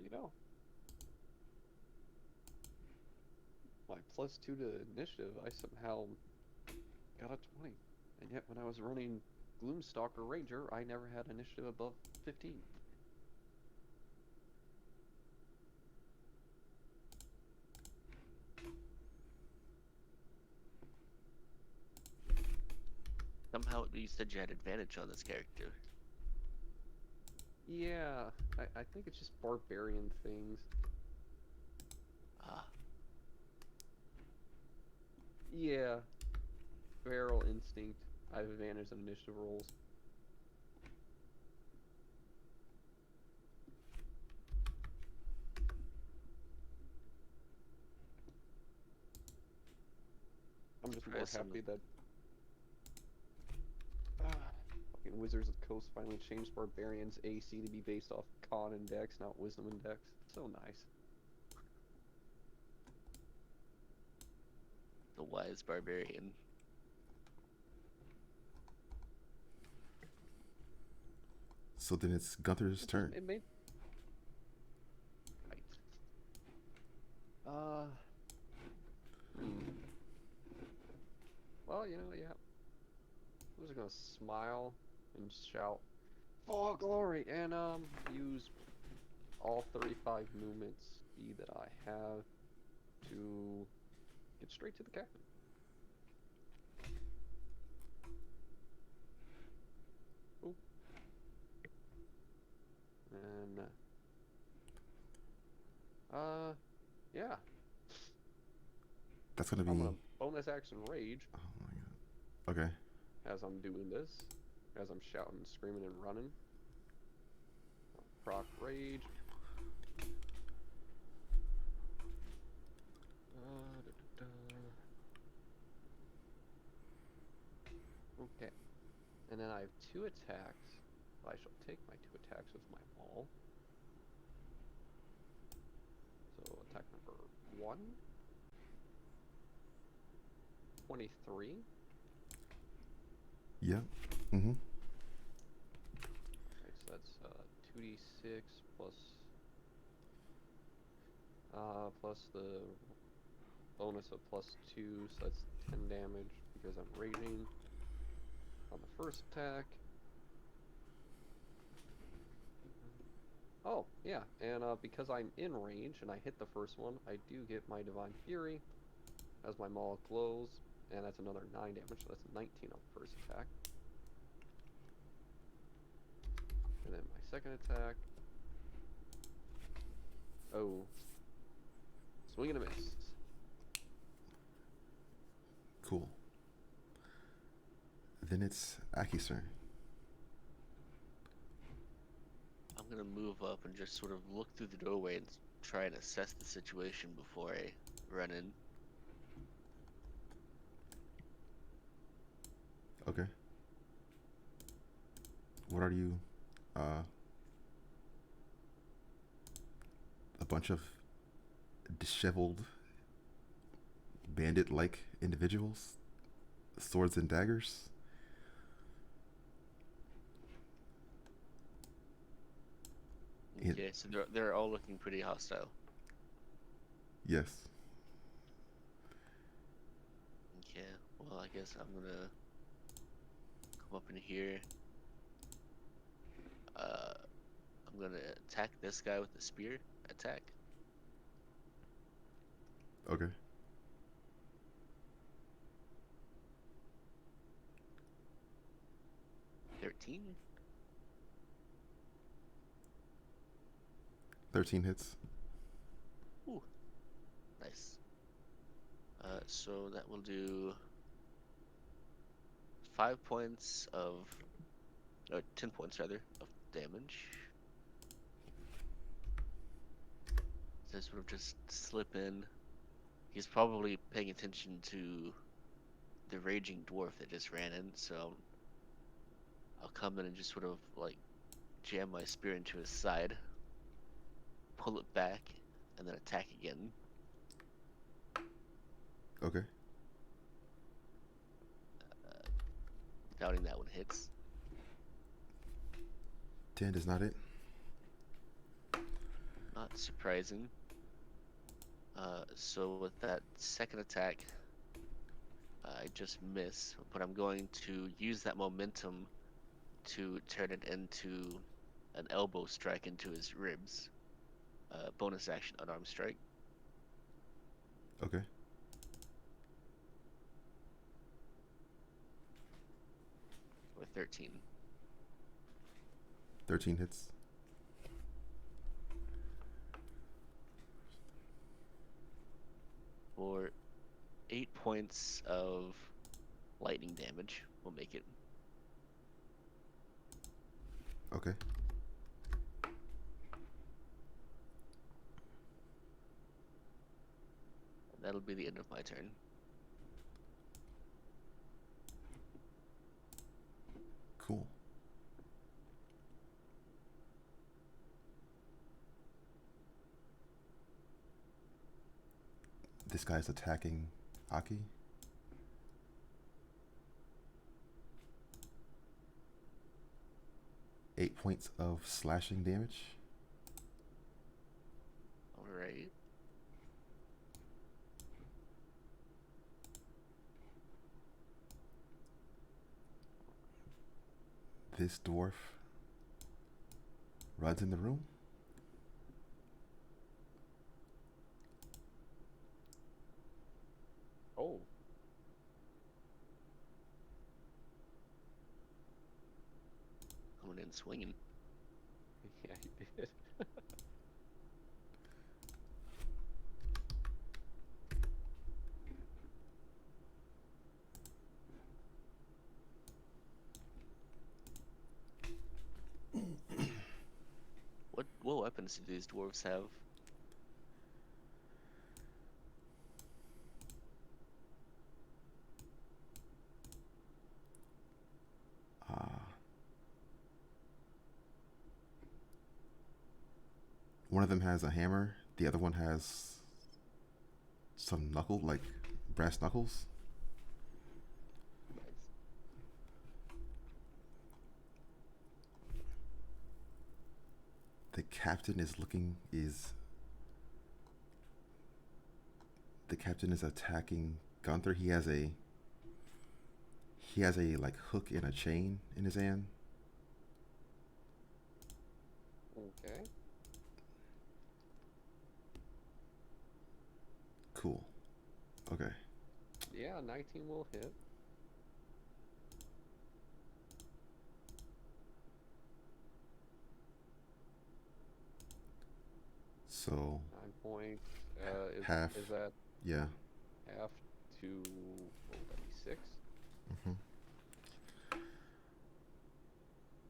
You know. My plus 2 to initiative, I somehow got a 20. And yet when I was running Gloomstalker Ranger, I never had initiative above 15. Somehow you said you had advantage on this character. Yeah, I think it's just barbarian things. Ah, Yeah. Feral instinct. I have advantage on initiative rolls. just more surprised some happy that fucking Wizards of the Coast finally changed Barbarians AC to be based off Con Index, not Wisdom Index. So nice. the wise barbarian. So then it's Gunther's turn. It made right. Well, you know, yeah. I'm just gonna smile and shout, "For glory!" and use all 35 movement speed that I have to get straight to the captain. Ooh. And yeah. That's gonna be. I'm gonna bonus action rage Oh my god. Okay. as I'm doing this, as I'm shouting, screaming, and running. Proc rage. Okay. And then I have 2 attacks. I shall take my 2 attacks with my maul. So attack number 1. 23. Yeah. Mm-hmm. Okay, so that's 2d6 plus the bonus of +2, so that's 10 damage because I'm raging on the first attack. Oh, yeah, and because I'm in range and I hit the first one, I do get my Divine Fury as my maul glows, and that's another 9 damage, so that's 19 on the first attack. And then my second attack. Oh. Swing and a miss. Cool. Then it's Aki's turn. I'm gonna move up and just sort of look through the doorway and try and assess the situation before I run in. Okay. What are you? A bunch of disheveled, bandit-like individuals, swords and daggers. Okay, so they're all looking pretty hostile. Yes. Okay, well I guess I'm gonna come up in here. I'm gonna attack this guy with the spear attack. Okay. $13. 13 hits. Ooh, nice. So that will do 5 points of, or 10 points rather, of damage. So I sort of just slip in. He's probably paying attention to the raging dwarf that just ran in, so I'll come in and just sort of like jam my spear into his side, pull it back, and then attack again. Okay. Doubting that one hits. 10 does not hit. Not surprising. So with that second attack, I just miss, but I'm going to use that momentum to turn it into an elbow strike into his ribs. Bonus action unarmed strike. Okay. With 13. 13 hits. For 8 points of lightning damage, we'll make it. Okay. And that'll be the end of my turn. This guy's attacking Aki. Eight points of slashing damage. Alright. This dwarf runs in the room. Oh, Coming in swinging. yeah, he did. What weapons do these dwarves have? One of them has a hammer. The other one has some knuckle, like brass knuckles. Nice. The captain is attacking Gunther. He has a like hook and a chain in his hand. Okay. Cool. Okay. Yeah, 19 will hit. So 9 points. Half. Is that yeah. half to, what would that be, 6? hmm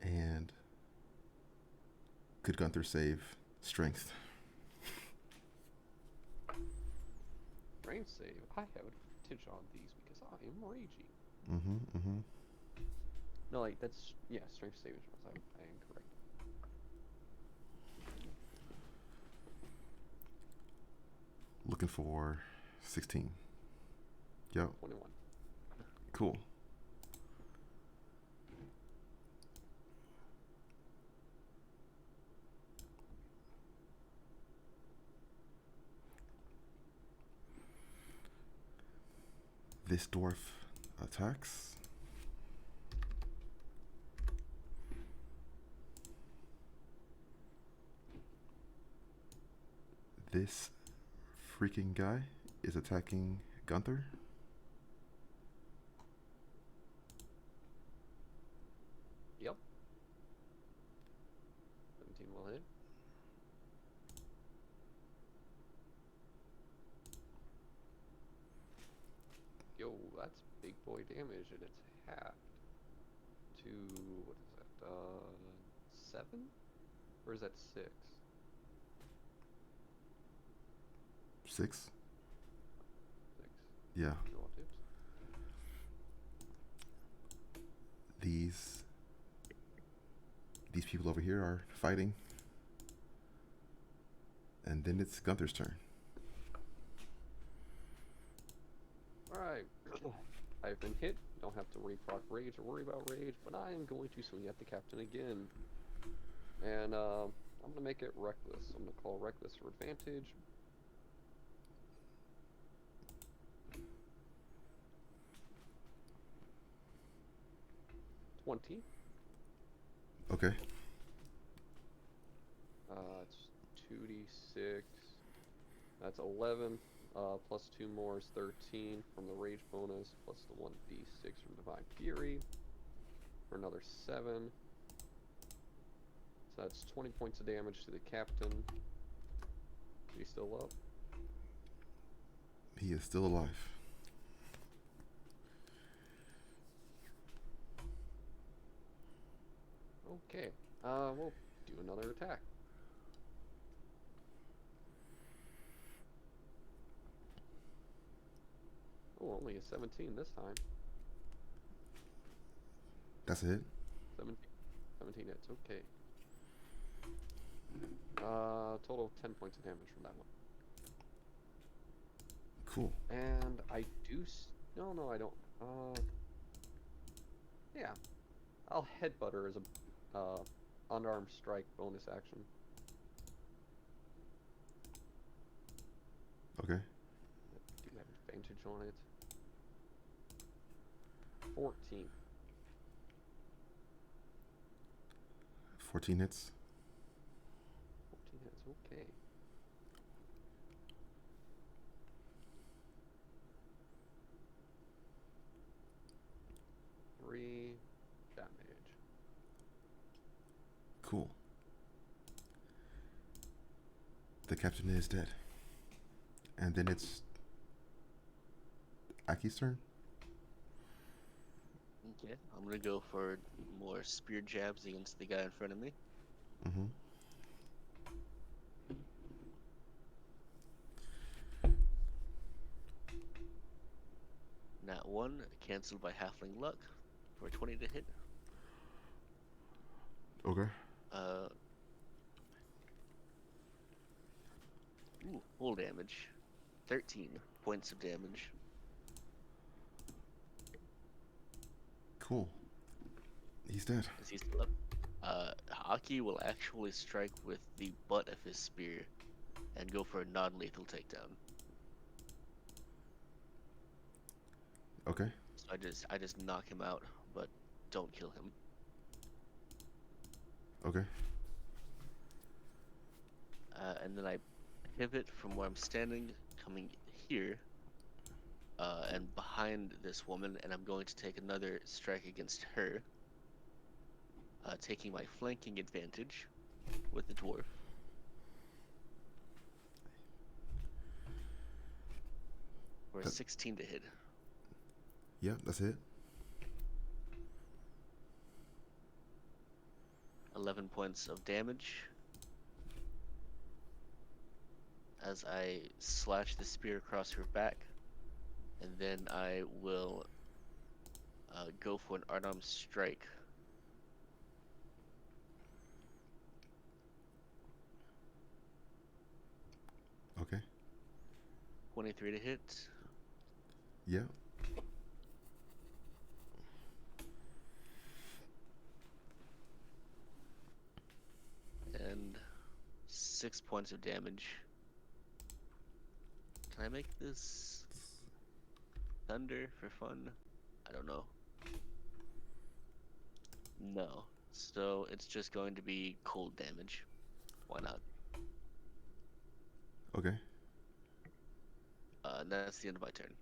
And could Gunther save strength? Range save. I have advantage on these because I am raging. Mm-hmm. No, like, that's, yeah, strength saving throws. I am correct. Looking for 16. Yep. 21. Cool. This dwarf attacks. This freaking guy is attacking Gunther. Yep. 17 will hit. Yo, that's big boy damage, and it's halved to, what is that, 7? Or is that 6? 6. 6. Yeah. Relatives. These people over here are fighting. And then it's Gunther's turn. Alright. I've been hit. Don't have to reproc rage or worry about rage, but I am going to swing at the captain again. And I'm going to make it reckless. I'm going to call reckless for advantage. 20. Okay. It's 2d6. That's 11. Plus 2 more is 13 from the rage bonus, plus the 1d6 from Divine Fury for another 7. So that's 20 points of damage to the captain. Is he still up? He is still alive. Okay. We'll do another attack. Oh, only a 17 this time. That's a hit. 17 hits, okay. Total of 10 points of damage from that one. Cool. And I do. No, no, I don't. Yeah. I'll headbutt her as a unarmed strike bonus action. Okay. I do have advantage on it. 14. 14 hits. 14 hits. Okay. Three damage. Cool. The captain is dead. And then it's Aki's turn. Okay, I'm gonna go for more spear jabs against the guy in front of me. Mm-hmm. Nat 1, cancelled by halfling luck for 20 to hit. Okay. Full damage. 13 points of damage. Cool. He's dead. Is he still up? Haki will actually strike with the butt of his spear and go for a non-lethal takedown. Okay. So I just knock him out, but don't kill him. Okay. And then I pivot from where I'm standing, coming here, and behind this woman, and I'm going to take another strike against her, taking my flanking advantage with the dwarf. For a That- 16 to hit. Yep, that's it. 11 points of damage as I slash the spear across her back, and then I will go for an unarmed strike. Okay. 23 to hit. Yep. And 6 points of damage. Can I make this thunder for fun? I don't know. No. So it's just going to be cold damage. Why not? Okay. And that's the end of my turn.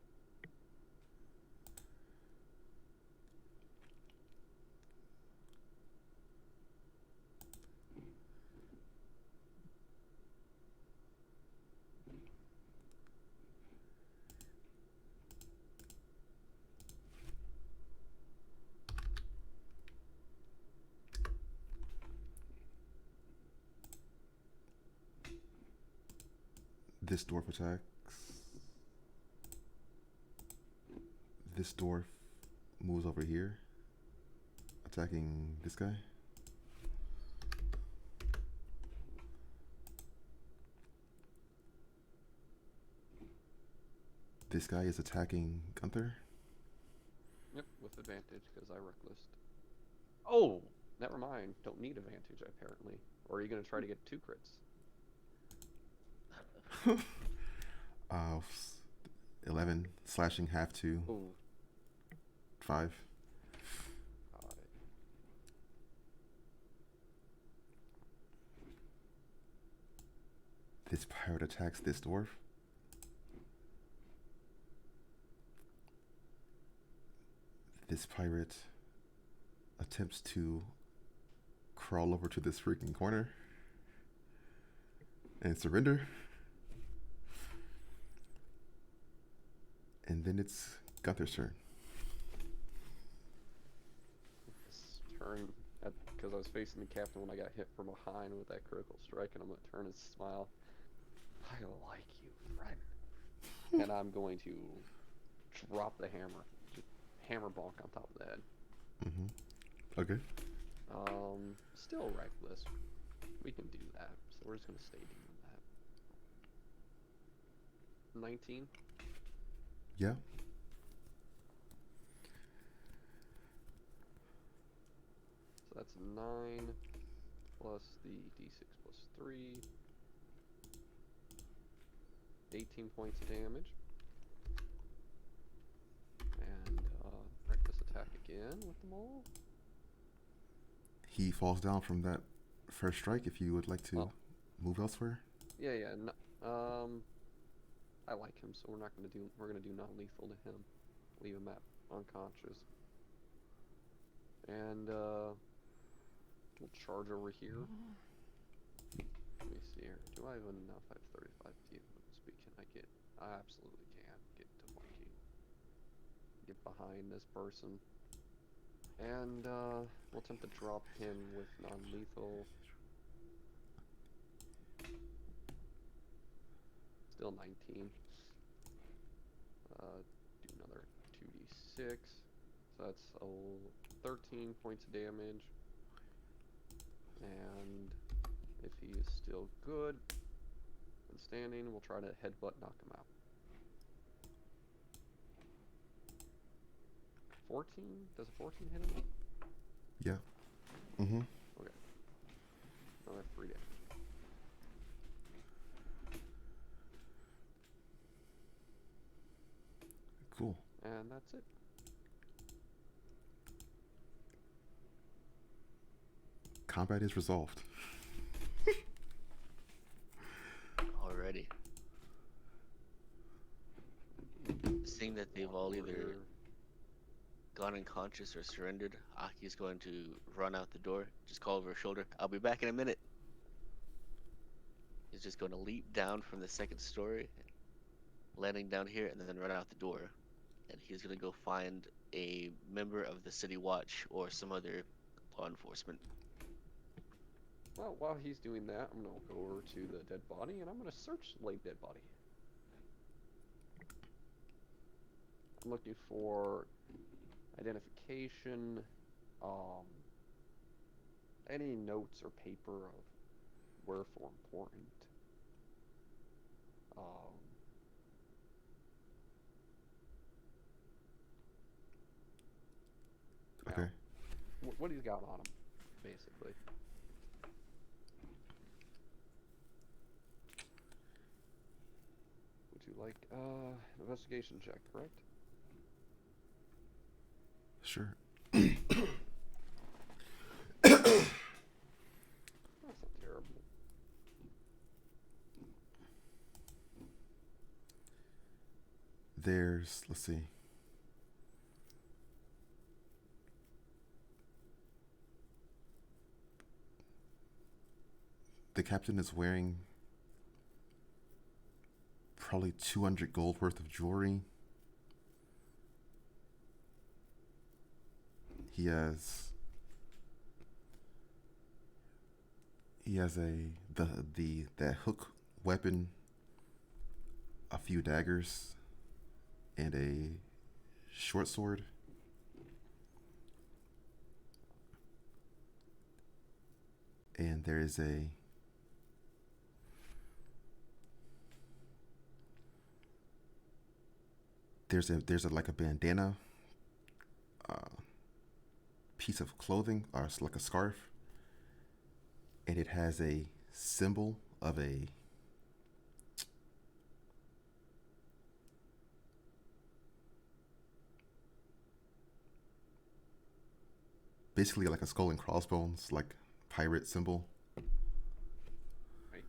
This dwarf attacks. This dwarf moves over here, attacking this guy. This guy is attacking Gunther. Yep, with advantage because I reckless. Oh, never mind. Don't need advantage apparently. Or are you gonna try to get 2 crits? 11 slashing half to Ooh. 5. This pirate attacks this dwarf. This pirate attempts to crawl over to this freaking corner and surrender. And then it's Gunther's turn. This turn, because I was facing the captain when I got hit from behind with that critical strike, and I'm gonna turn and smile. I like you, friend. And I'm going to drop the hammer, just hammer bonk on top of the head. Mm-hmm. Okay. Still reckless. We can do that, so we're just gonna stay doing that. 19. Yeah. So that's 9 plus the d6 plus 3. 18 points of damage. And reckless attack again with the mole. He falls down from that first strike if you would like to Oh. move elsewhere. Yeah. I like him, so we're gonna do non-lethal to him. Leave him at unconscious. And we'll charge over here. Let me see here. Do I have enough? I have 35 feet. Speed can I get? I absolutely can get to monkey. Get behind this person. And we'll attempt to drop him with non-lethal. Still 19. Do another 2d6. So that's 13 points of damage. And if he is still good and standing, we'll try to headbutt knock him out. 14? Does a 14 hit him? Yeah. Mm-hmm. Okay. Another 3 damage. Cool. And that's it. Combat is resolved. Already. Seeing that they've all either gone unconscious or surrendered, Aki's going to run out the door, just call over her shoulder, "I'll be back in a minute." He's just going to leap down from the second story, landing down here, and then run out the door. And he's going to go find a member of the City Watch or some other law enforcement. Well, while he's doing that, I'm going to go over to the dead body, and I'm going to search the dead body. I'm looking for identification, any notes or paper of wherefore important. Okay. What he's got on him, basically. Would you like an investigation check, correct? Sure. That's not terrible. Let's see. The captain is wearing probably 200 gold worth of jewelry. He has that hook weapon, a few daggers, and a short sword. And there's a like a bandana, piece of clothing, or it's like a scarf, and it has a symbol of basically like a skull and crossbones, like pirate symbol. Right.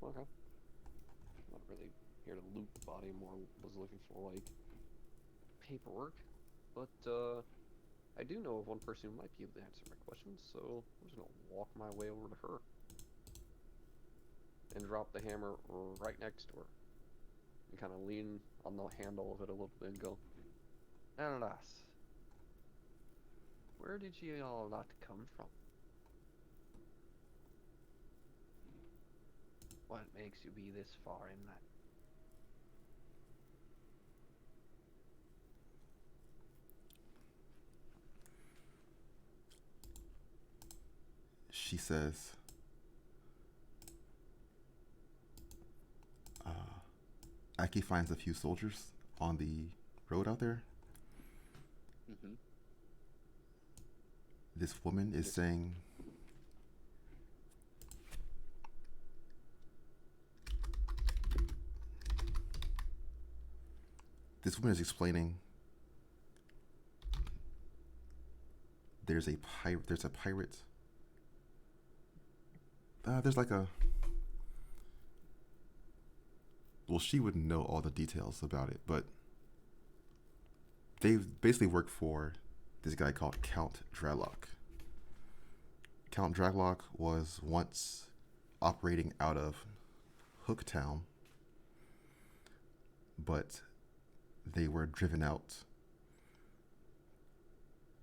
Okay. Not really here to loot the body, more was looking for like paperwork. But I do know of one person who might be able to answer my questions, so I'm just gonna walk my way over to her. And drop the hammer right next to her. And kind of lean on the handle of it a little bit and go, "Alas, where did you all lot come from? What makes you be this far inland?" she says, Aki finds a few soldiers on the road out there. Mm-hmm. This woman is Yes. saying, this woman is explaining there's a pirate. There's a pirate. There's like a. Well, she wouldn't know all the details about it, but they basically work for this guy called Count Draglock. Count Draglock was once operating out of Hooktown, but they were driven out.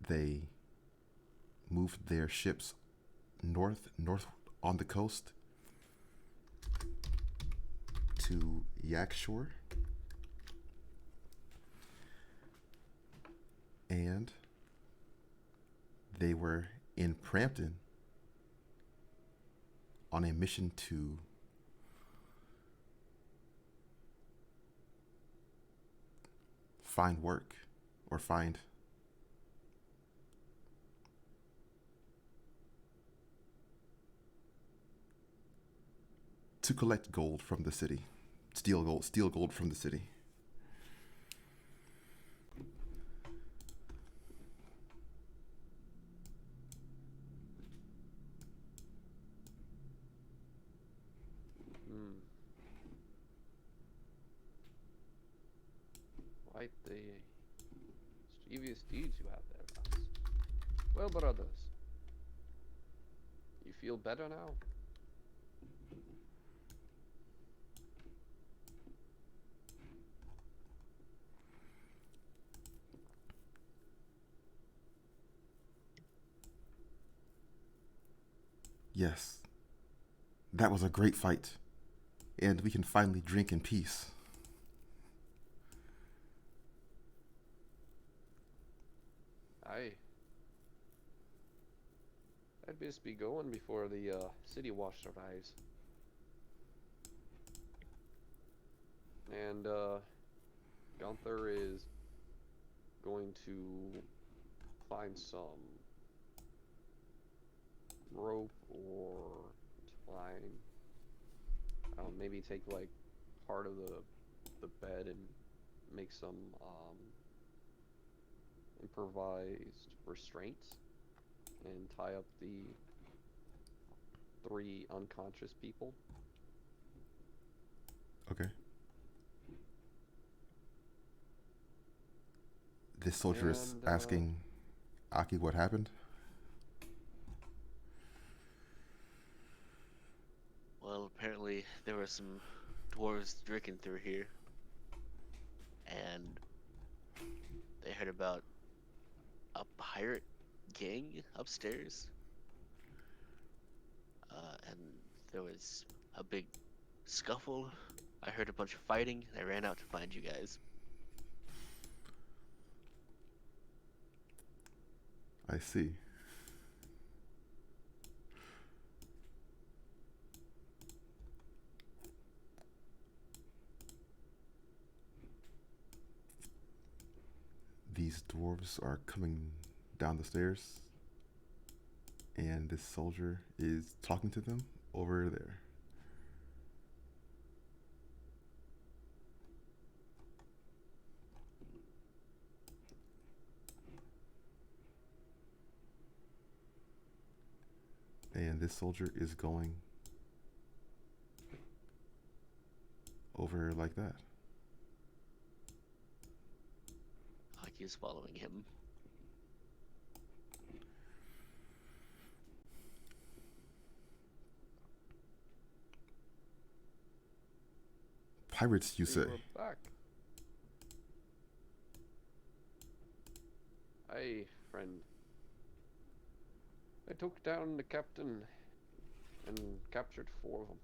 They moved their ships north on the coast to Yakshore, and they were in Prampton on a mission to find work or find to collect gold from the city, steal gold from the city. Hmm. Quite the mischievous deeds you have there, lass. Well, brothers, you feel better now? Yes, that was a great fight, and we can finally drink in peace. Aye. I'd best be going before the city watch arrives. And Gunther is going to find some rope or twine. Maybe take like part of the bed and make some improvised restraints and tie up the 3 unconscious people. Okay. This soldier is And, asking Aki what happened. Well, apparently there were some dwarves drinking through here, and they heard about a pirate gang upstairs, and there was a big scuffle. I heard a bunch of fighting, and I ran out to find you guys. I see. These dwarves are coming down the stairs, and this soldier is talking to them over there. And this soldier is going over like that. Hockey is following him. Pirates, you So say? you are back. Aye, friend. I took down the captain and captured 4 of them.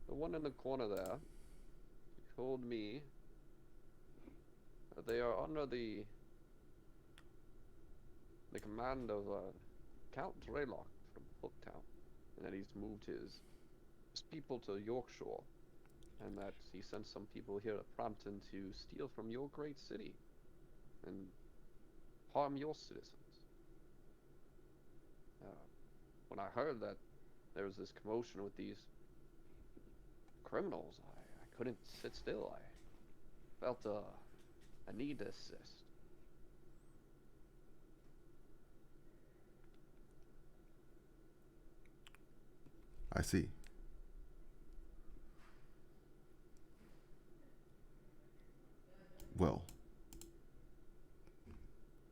The one in the corner there told me that they are under the command of Count Draylock from Hooktown, and that he's moved his people to Yorkshire, and that he sent some people here to Prompton to steal from your great city and harm your citizens. Uh, when I heard that there was this commotion with these criminals, I couldn't sit still. I felt a need to assist. I see. Well,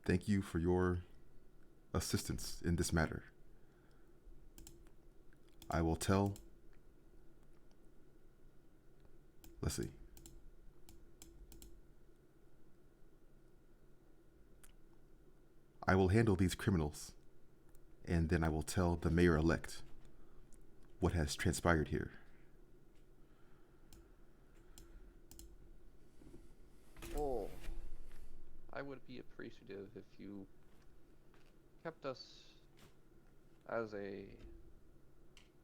thank you for your assistance in this matter. I will tell. Let's see. I will handle these criminals, and then I will tell the mayor elect what has transpired here. Oh, I would be appreciative if you kept us as a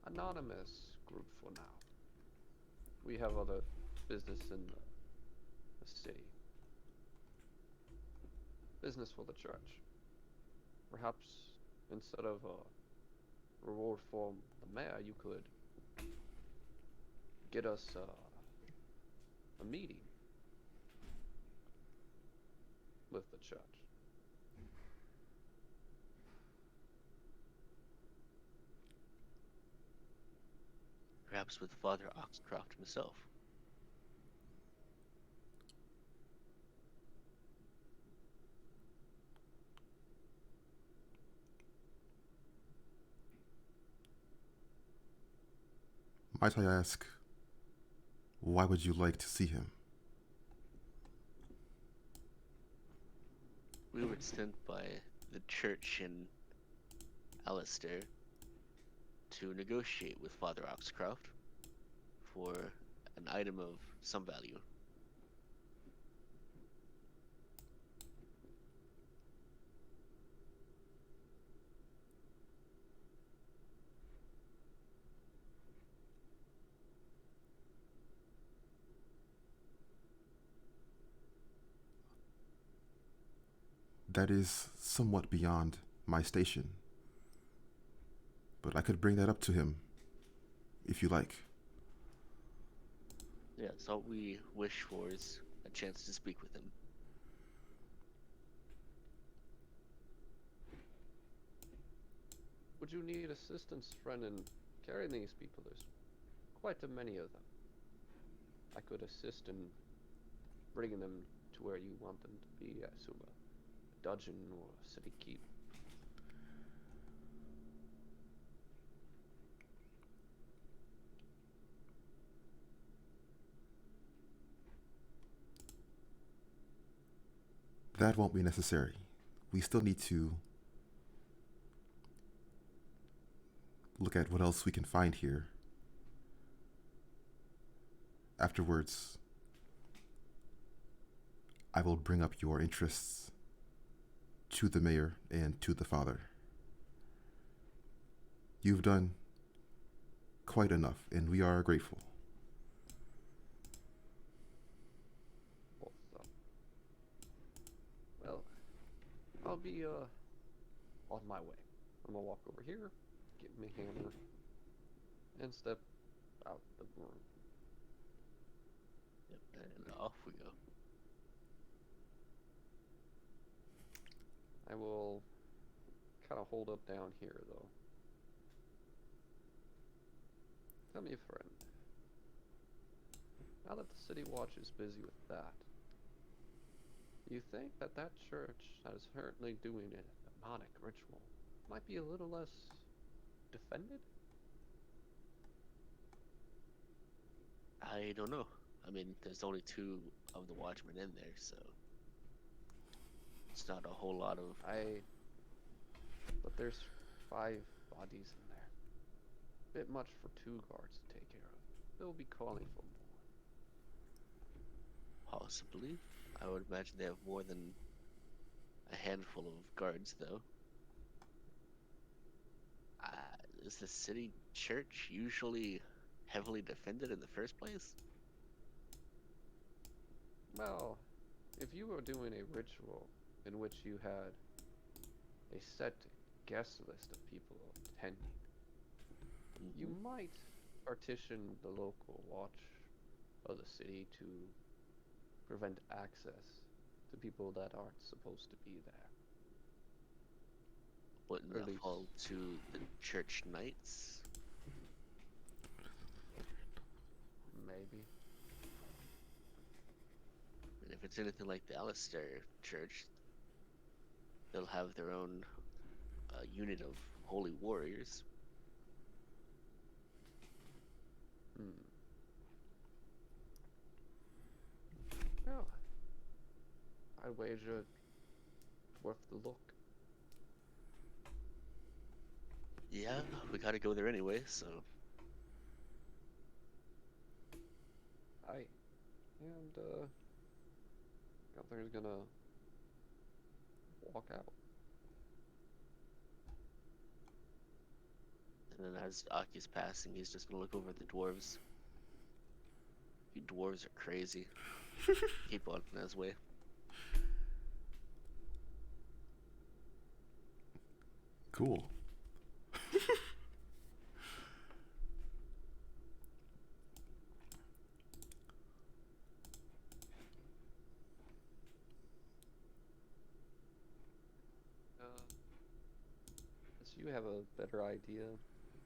anonymous group for now. We have other business in the city. Business for the church. Perhaps instead of a reward for the mayor, you could get us a meeting with the church. Perhaps with Father Oxcroft himself. Might I ask, why would you like to see him? We were sent by the church in Alistair to negotiate with Father Oxcroft for an item of some value. That is somewhat beyond my station, but I could bring that up to him, if you like. Yeah, so all we wish for is a chance to speak with him. Would you need assistance, friend, in carrying these people? There's quite a many of them. I could assist in bringing them to where you want them to be, I assume a dungeon or a city keep. That won't be necessary. We still need to look at what else we can find here. Afterwards, I will bring up your interests to the mayor and to the father. You've done quite enough, and we are grateful. Well, I'll be on my way. I'm gonna walk over here, get my hammer, and step out the room. Yep, and off we go. I will kind of hold up down here, though. Tell me, friend, now that the city watch is busy with that, you think that that church that is currently doing a demonic ritual might be a little less defended? I don't know. I mean, there's only 2 of the Watchmen in there, so it's not a whole lot of. But there's 5 bodies in there. Bit much for 2 guards to take care of. They'll be calling for more. Possibly. I would imagine they have more than a handful of guards, though. is the city church usually heavily defended in the first place? Well, if you were doing a ritual in which you had a set guest list of people attending, you Mhm. might partition the local watch of the city to prevent access to people that aren't supposed to be there. Wouldn't Or at that least, fall to the church knights? maybe. And if it's anything like the Alistair church, they'll have their own unit of holy warriors. Hmm. Well, I wager worth the look. Yeah, we gotta go there anyway, so Aye. And, Gunther's gonna walk out. and then as Aki's passing, he's just gonna look over at the dwarves. You dwarves are crazy. Keep on his way. Cool. Since you have a better idea,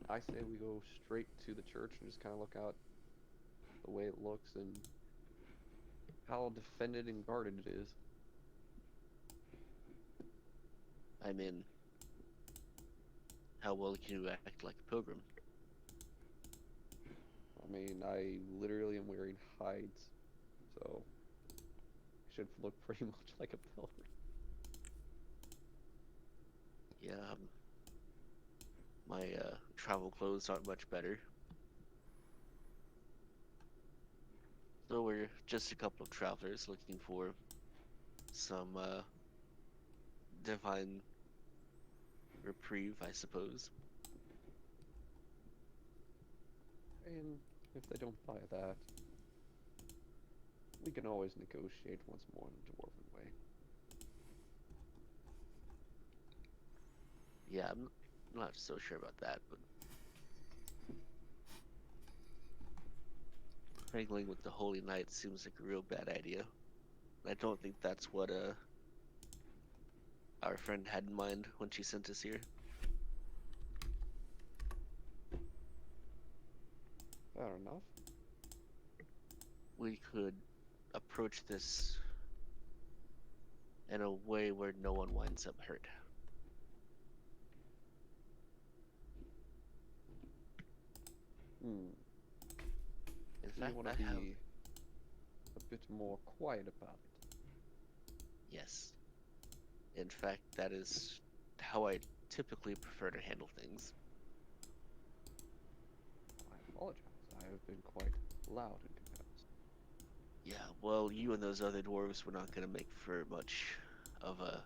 I say we go straight to the church and just kind of look out the way it looks and how defended and guarded it is. I'm in. How well can you act like a pilgrim? I mean, I literally am wearing hides, so I should look pretty much like a pilgrim. Yeah, my travel clothes aren't much better. So we're just a couple of travelers looking for some divine reprieve, I suppose. And if they don't buy that, we can always negotiate once more in a dwarven way. Yeah, I'm not so sure about that, but wrangling with the Holy Knight seems like a real bad idea. I don't think that's what our friend had in mind when she sent us here. Fair enough. We could approach this in a way where no one winds up hurt. Hmm. In So you fact, want I to have, be a bit more quiet about it. yes. In fact, that is how I typically prefer to handle things. I apologize. I have been quite loud in comparison. Yeah, well, you and those other dwarves were not going to make for much of a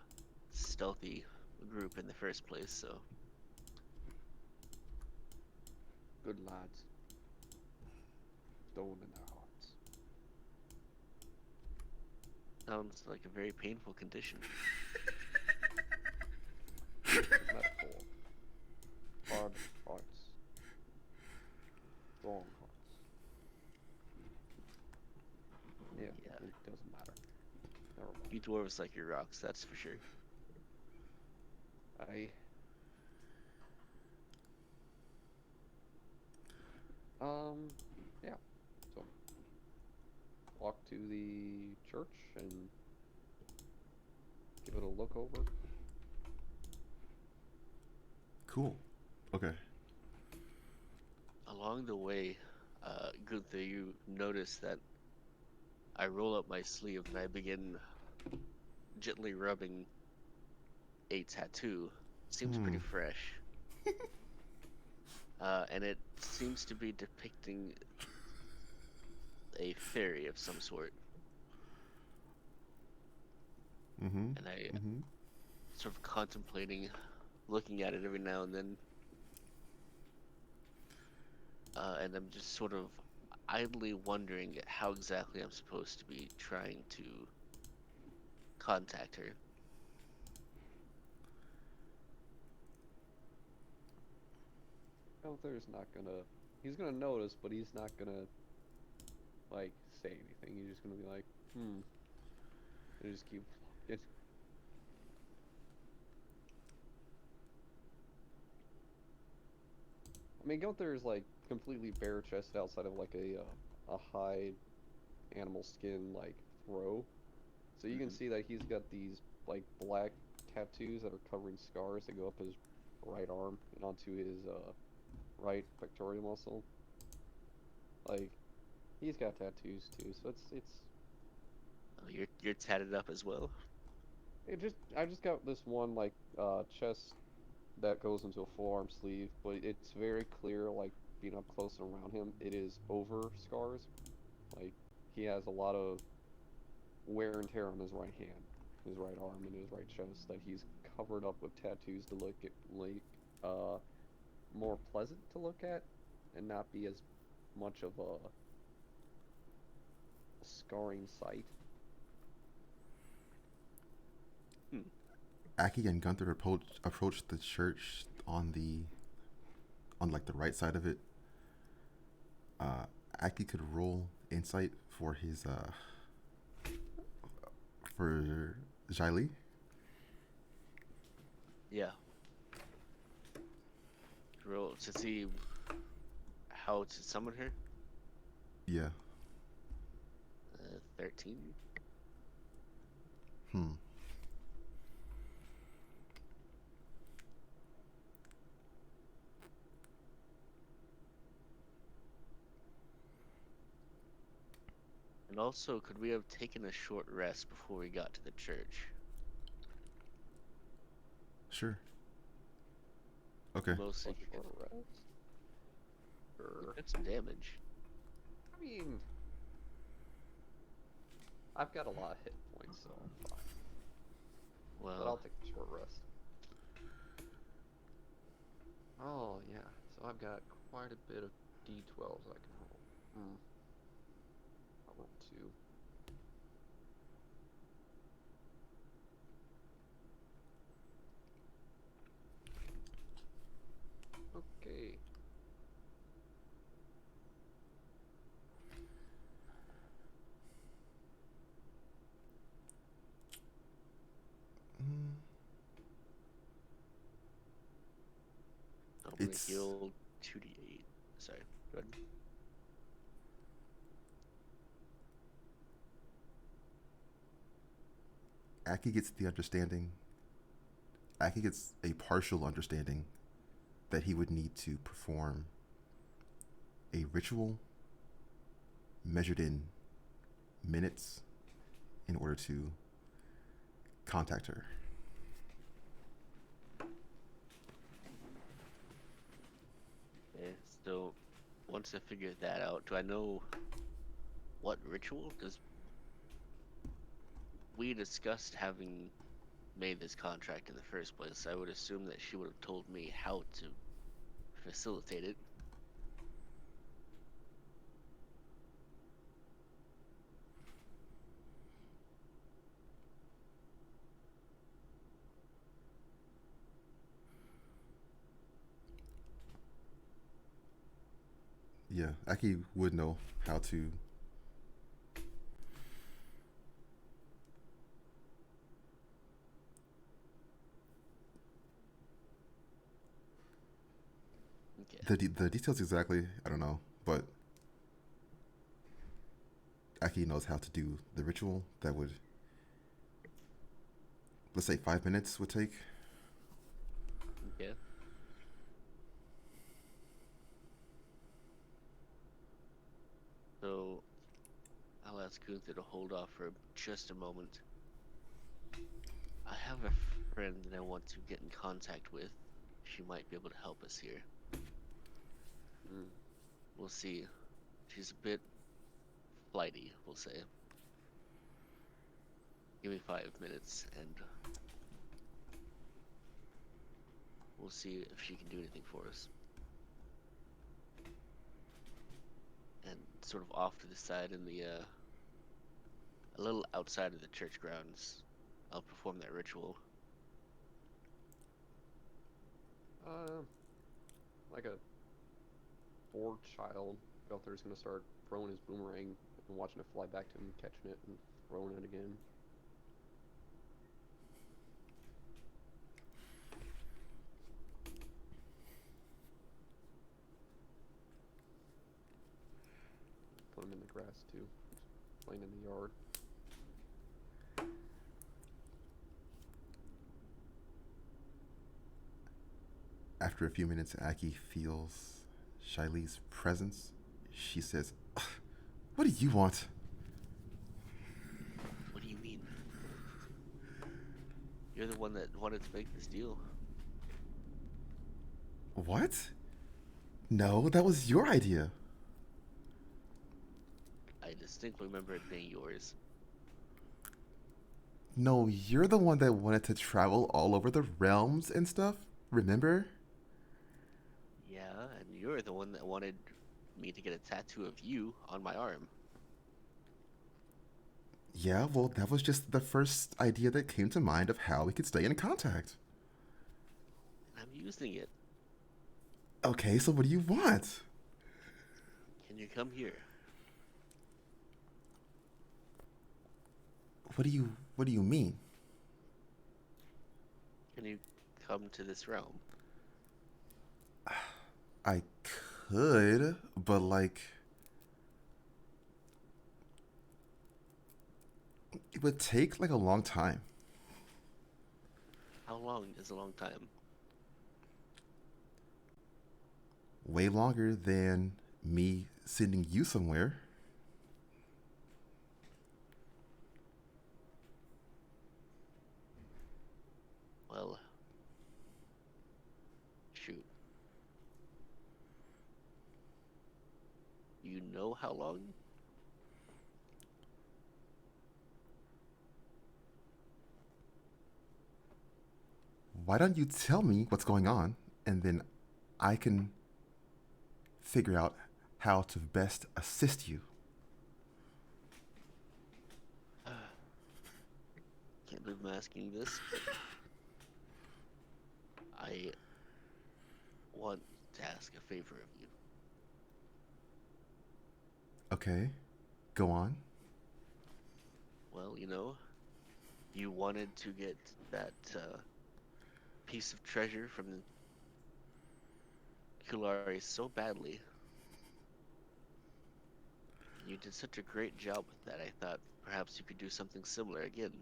stealthy group in the first place, so Good lads. Stone in their hearts. sounds like a very painful condition. Metaphor. Hard hearts. Strong hearts. Yeah, Yeah, it doesn't matter. Never mind. you dwarves like your rocks, that's for sure. I yeah. So walk to the church and give it a look over. Cool. Okay. Along the way, Gunther, you notice that I roll up my sleeve and I begin gently rubbing a tattoo. Seems Hmm. pretty fresh. And it seems to be depicting a fairy of some sort. Mm-hmm. And I Mm-hmm. sort of contemplating, looking at it every now and then. and I'm just sort of idly wondering how exactly I'm supposed to be trying to contact her. Gunther's not gonna. He's gonna notice, but he's not gonna like say anything. He's just gonna be like, hmm, and just keep walking. I mean, Gunther's like completely bare chested outside of like a hide animal skin like throw, so you can Mhm. see that he's got these like black tattoos that are covering scars that go up his right arm and onto his right pectoral muscle. Like he's got tattoos too, so it's Oh, you're tatted up as well. it just I just got this one like chest that goes into a forearm sleeve, but it's very clear like being up close and around him. It is over scars. Like he has a lot of wear and tear on his right hand, his right arm, and his right chest that he's covered up with tattoos to look at like uh more pleasant to look at and not be as much of a scarring sight. Hmm. Aki and Gunther approached the church on like the right side of it. Uh, Aki could roll insight for his for Jiley. Yeah. Roll to see how to summon her. Yeah. 13. Hmm. And also, could we have taken a short rest before we got to the church? Sure. Okay. Mostly A because short rest. we Sure. took some damage. I mean, I've got a lot of hit points, so I'm fine. But I'll Well, take a short rest. Oh yeah, so I've got quite a bit of d12s I can roll. Hmm. I'll roll two. Okay. Mm, I'm gonna it's heal 2d8. Sorry, go ahead. Aki gets the understanding. Aki gets a partial understanding that he would need to perform a ritual measured in minutes in order to contact her. Okay, so once I figure that out, do I know what ritual? Because we discussed having made this contract in the first place. I would assume that she would have told me how to facilitate it. Yeah, Aki would know how to. Okay. The details exactly, I don't know, but Aki knows how to do the ritual that would, let's say, 5 minutes would take. Okay. So I'll ask Gunther to hold off for just a moment. I have a friend that I want to get in contact with. She might be able to help us here. Mm. We'll see. She's a bit flighty, we'll say. Give me 5 minutes and we'll see if she can do anything for us. sort of off to the side in the a little outside of the church grounds. I'll perform that ritual. Like a bored child out there is gonna start throwing his boomerang and watching it fly back to him, catching it and throwing it again. Put him in the grass too, playing in the yard. After a few minutes, Aki feels Shiley's presence. She says, "Ugh, what do you want?" What do you mean? You're the one that wanted to make this deal. What? No, that was your idea. I distinctly remember it being yours. No, you're the one that wanted to travel all over the realms and stuff. Remember? Yeah, and you're the one that wanted me to get a tattoo of you on my arm. Yeah, well, that was just the first idea that came to mind of how we could stay in contact. And I'm using it. Okay, so what do you want? Can you come here? What do you mean? Can you come to this realm? I could, but like it would take like a long time. How long is a long time? Way longer than me sending you somewhere. Well, shoot. You know how long? Why don't you tell me what's going on and then I can figure out how to best assist you. Can't believe I'm asking this, but I want to ask a favor of you. Okay, go on. Well, you wanted to get that piece of treasure from the Kulari so badly. You did such a great job with that, I thought perhaps you could do something similar again.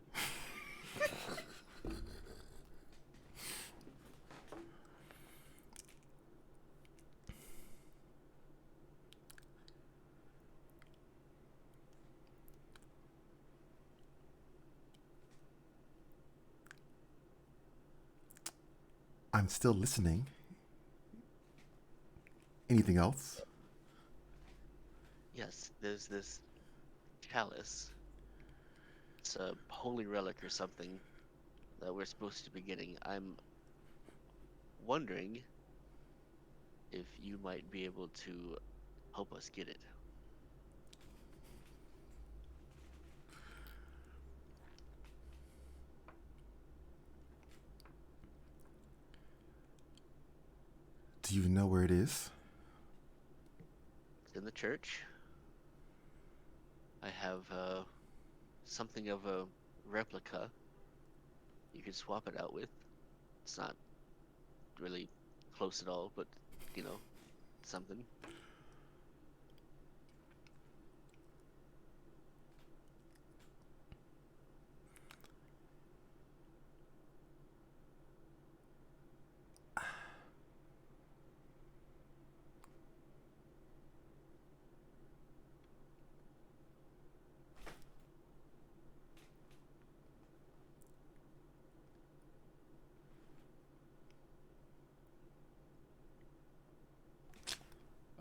I'm still listening. Anything else? Yes, there's this chalice. It's a holy relic or something that we're supposed to be getting. I'm wondering if you might be able to help us get it. Do you know where it is? It's in the church. I have something of a replica you could swap it out with. It's not really close at all, but something.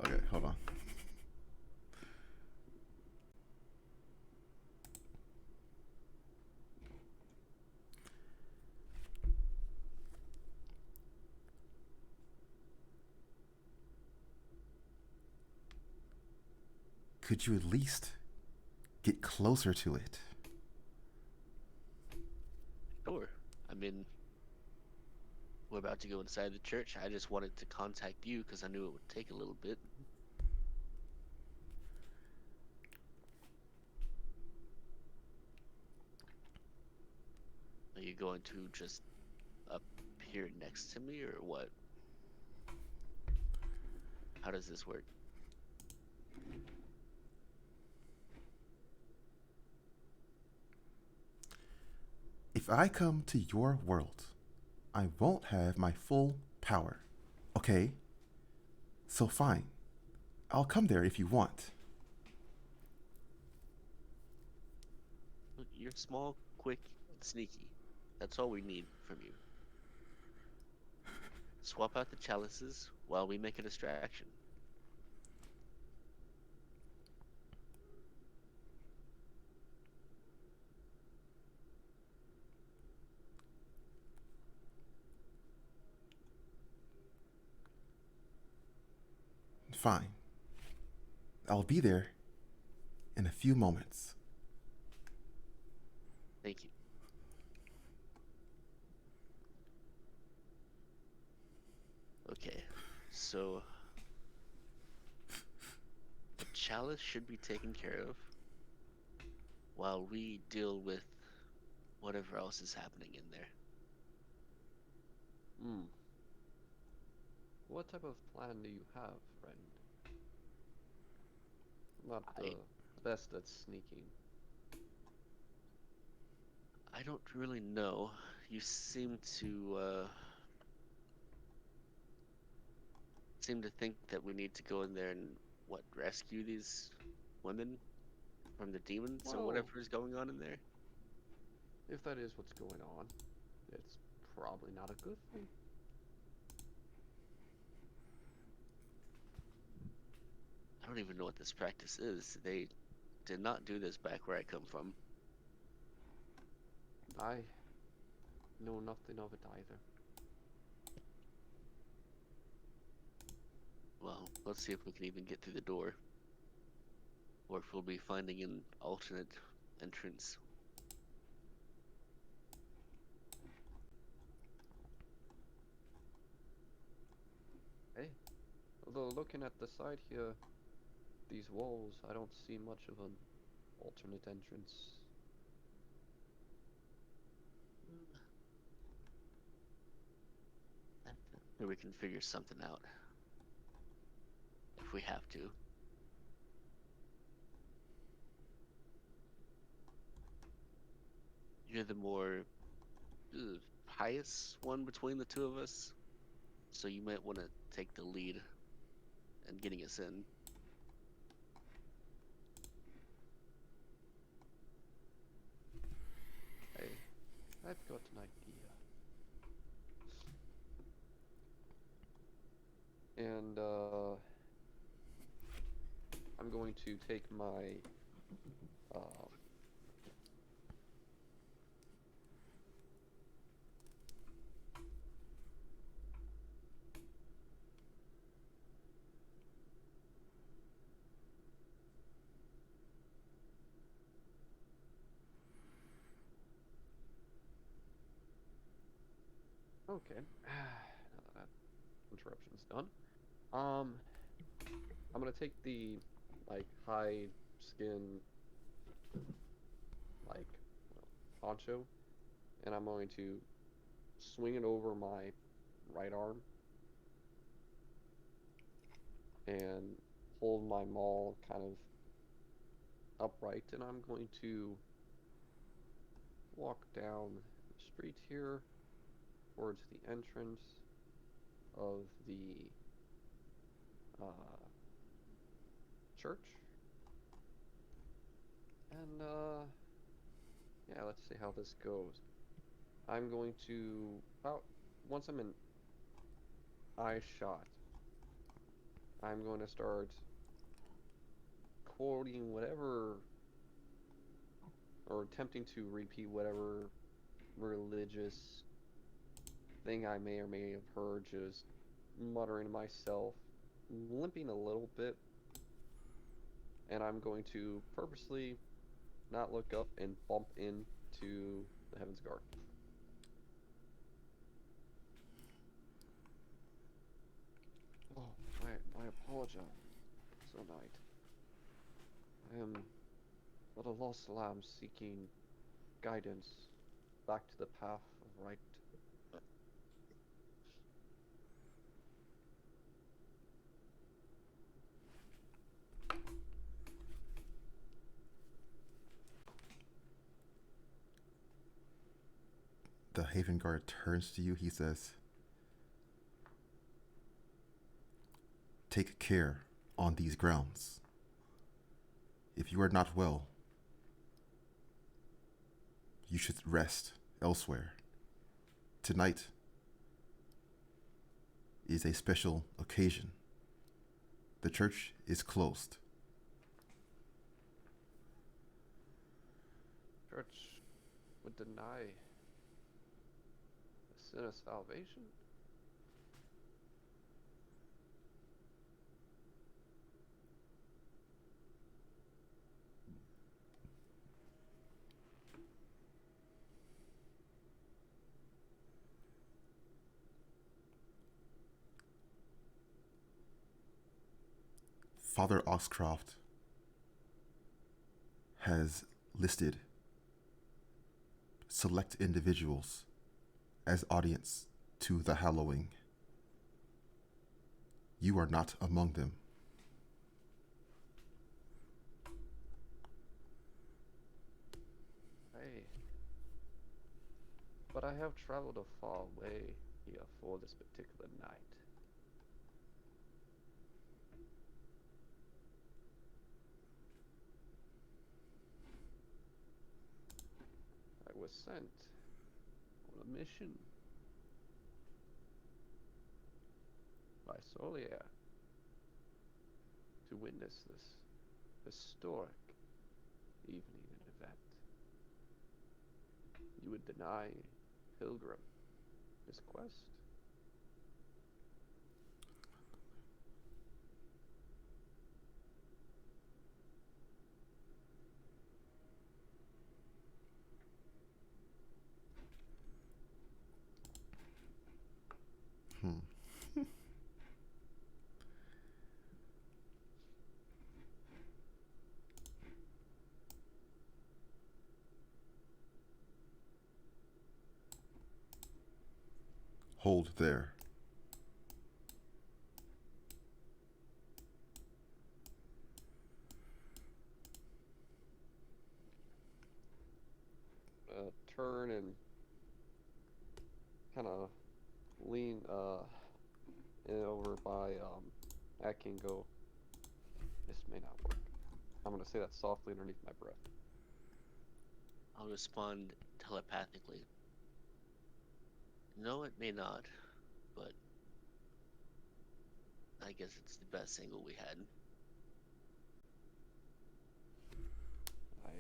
Okay. could you at least get closer to it? Sure. I mean, we're about to go inside the church. I just wanted to contact you because I knew it would take a little bit. Are you going to just appear next to me or what? How does this work? If I come to your world, I won't have my full power. Okay? So fine. I'll come there if you want. Look, you're small, quick, and sneaky. That's all we need from you. Swap out the chalices while we make a distraction. Fine. I'll be there in a few moments. Thank you. Okay, so the chalice should be taken care of while we deal with whatever else is happening in there. Hmm. What type of plan do you have, friend? Not the best at sneaking. I don't really know. You seem to think that we need to go in there and rescue these women from the demons or Well, whatever is going on in there. if that is what's going on, it's probably not a good thing. I don't even know what this practice is. They did not do this back where I come from. I know nothing of it either. Well, let's see if we can even get through the door, or if we'll be finding an alternate entrance. Hey, although looking at the side here, these walls, I don't see much of an alternate entrance. Maybe we can figure something out if we have to. You're the more pious one between the two of us, so you might want to take the lead in getting us in. Hey, I've got an idea. And, I'm going to take my, uh, okay. Now that that interruption's done. Um, I'm gonna take the, like, hide skin, like, poncho, and I'm going to swing it over my right arm and hold my maul kind of upright, and I'm going to walk down the street here towards the entrance of the church. And yeah, let's see how this goes. I'm going to about once I'm in eye shot, I'm going to start quoting whatever or attempting to repeat whatever religious thing I may or may have heard, just muttering to myself, limping a little bit, and I'm going to purposely not look up and bump into the Heaven's Guard. Oh, I apologize, Sir Knight. I am but a lost lamb seeking guidance back to the path of right. The Haven Guard turns to you. He says, "Take care on these grounds. If you are not well, you should rest elsewhere. Tonight is a special occasion. The church is closed." Church would deny the sin of salvation? Father Oxcroft has listed select individuals as audience to the hallowing. You are not among them. Hey. But I have traveled a far way here for this particular night. I was sent on a mission by Solier to witness this historic evening and event. You would deny Pilgrim his quest? Hmm. Hold there. Turn and kind of lean in over by Ack and go, this may not work. I'm gonna say that softly underneath my breath. I'll respond telepathically. No, it may not, but I guess it's the best angle we had. I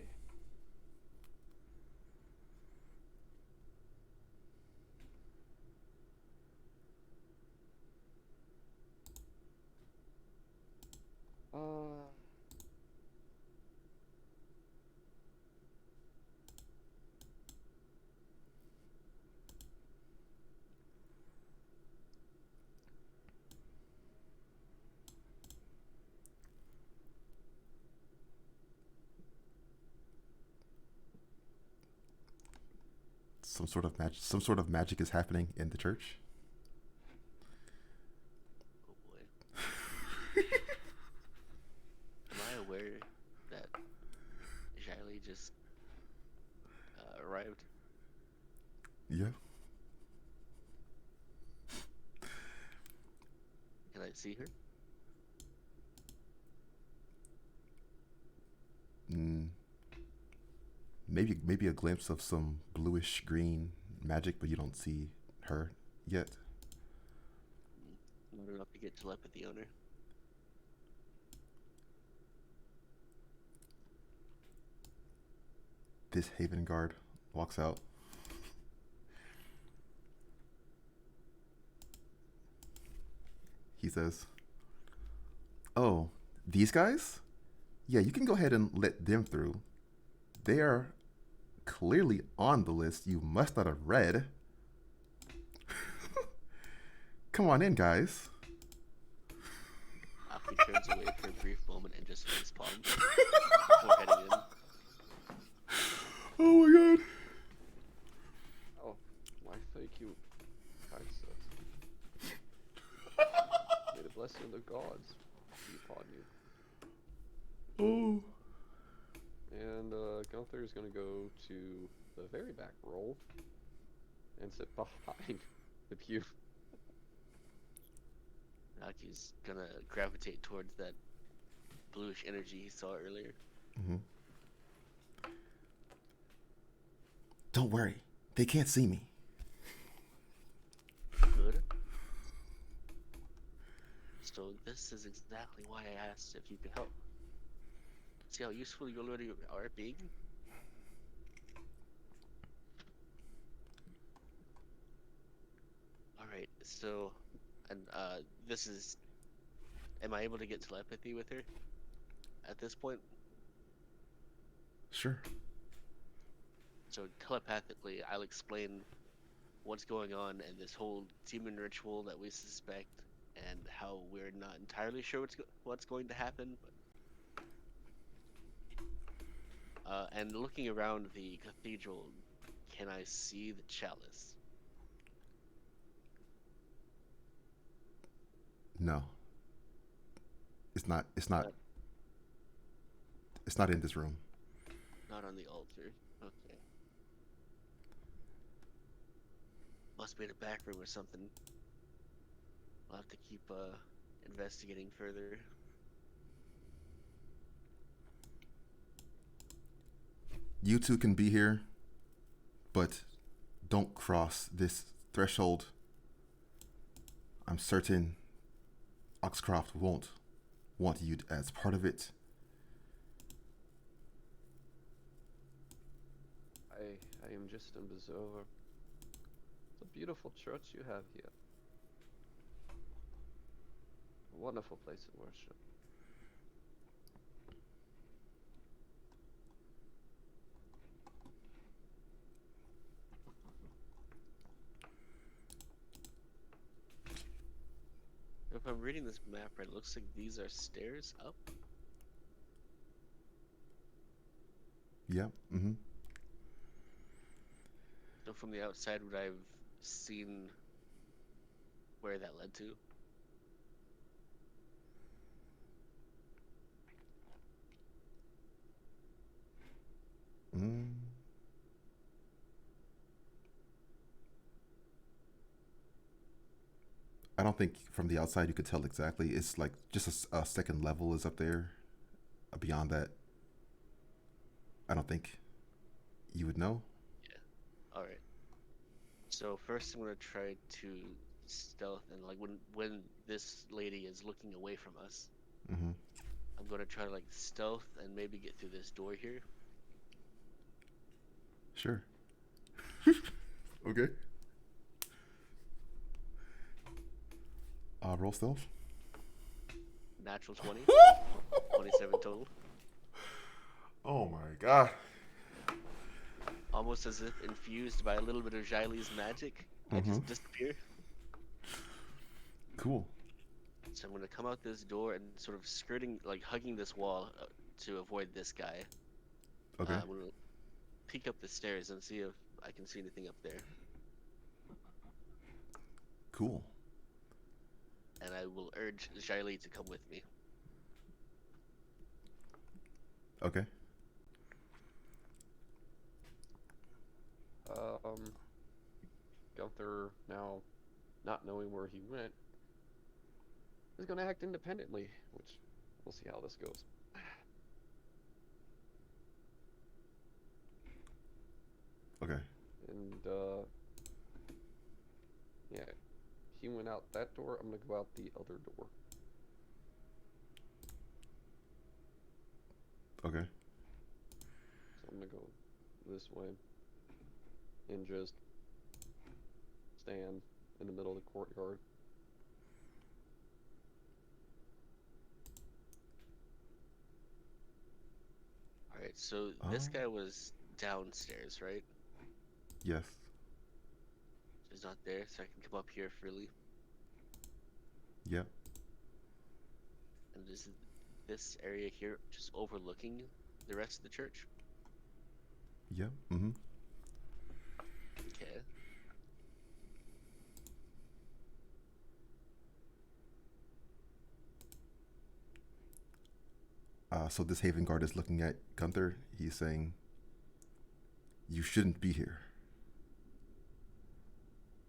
Some sort of magic is happening in the church. Oh boy. Am I aware that Riley just arrived? Yeah. Can I see her? Mm, maybe a glimpse of some bluish green magic, but you don't see her yet. Not enough to get telepathy on her. This Haven Guard walks out. He says, "Oh, these guys? Yeah, you can go ahead and let them through. They are clearly on the list you must not have read. Come on in, guys. Aki turns away for a brief moment and just face palms before heading in. Oh my god. Oh, why thank you, kind sir. May the blessing of the gods be upon you. Oh. And Gunther is going to go to the very back row and sit behind the pew. Aki's gonna gravitate towards that bluish energy he saw earlier. Mm-hmm. Don't worry, they can't see me. Good. So this is exactly why I asked if you could help. See how useful you already are being? Alright, so, and this is, am I able to get telepathy with her at this point? Sure. So telepathically, I'll explain what's going on and this whole demon ritual that we suspect and how we're not entirely sure what's going to happen. And looking around the cathedral, can I see the chalice? No. It's not. It's not. Uh, It's not in this room. Not on the altar. Okay. Must be in a back room or something. I'll have to keep investigating further. You two can be here, but don't cross this threshold. I'm certain Oxcroft won't want you as part of it. I am just an observer. It's a beautiful church you have here. A wonderful place of worship. If I'm reading this map right, it looks like these are stairs up. Yeah. Mm-hmm. So from the outside, would I have seen where that led to? Mm. I don't think from the outside you could tell exactly. It's like just a second level is up there. Beyond that, I don't think you would know. Yeah. All right. So first, I'm gonna try to stealth and like when this lady is looking away from us, Mm-hmm. I'm gonna try to like stealth and maybe get through this door here. Sure. Okay. Roll stealth. Natural 20, 27 total. Oh my god. Almost as if infused by a little bit of Xylee's magic, I just disappear. Cool. So I'm gonna come out this door and sort of skirting, like hugging this wall to avoid this guy. Okay. I'm gonna peek up the stairs and see if I can see anything up there. Cool. And I will urge Xylee to come with me. Okay. Gunther, now not knowing where he went, is going to act independently, which we'll see how this goes. Okay. And yeah, he went out that door. I'm going to go out the other door. Okay. So I'm going to go this way and just stand in the middle of the courtyard. Alright, so this guy was downstairs, right? Yes. So he's not there, so I can come up here freely. Yep. And is this area here just overlooking the rest of the church? Yep. Mm-hmm. Okay. So this Haven Guard is looking at Gunther. He's saying, "You shouldn't be here."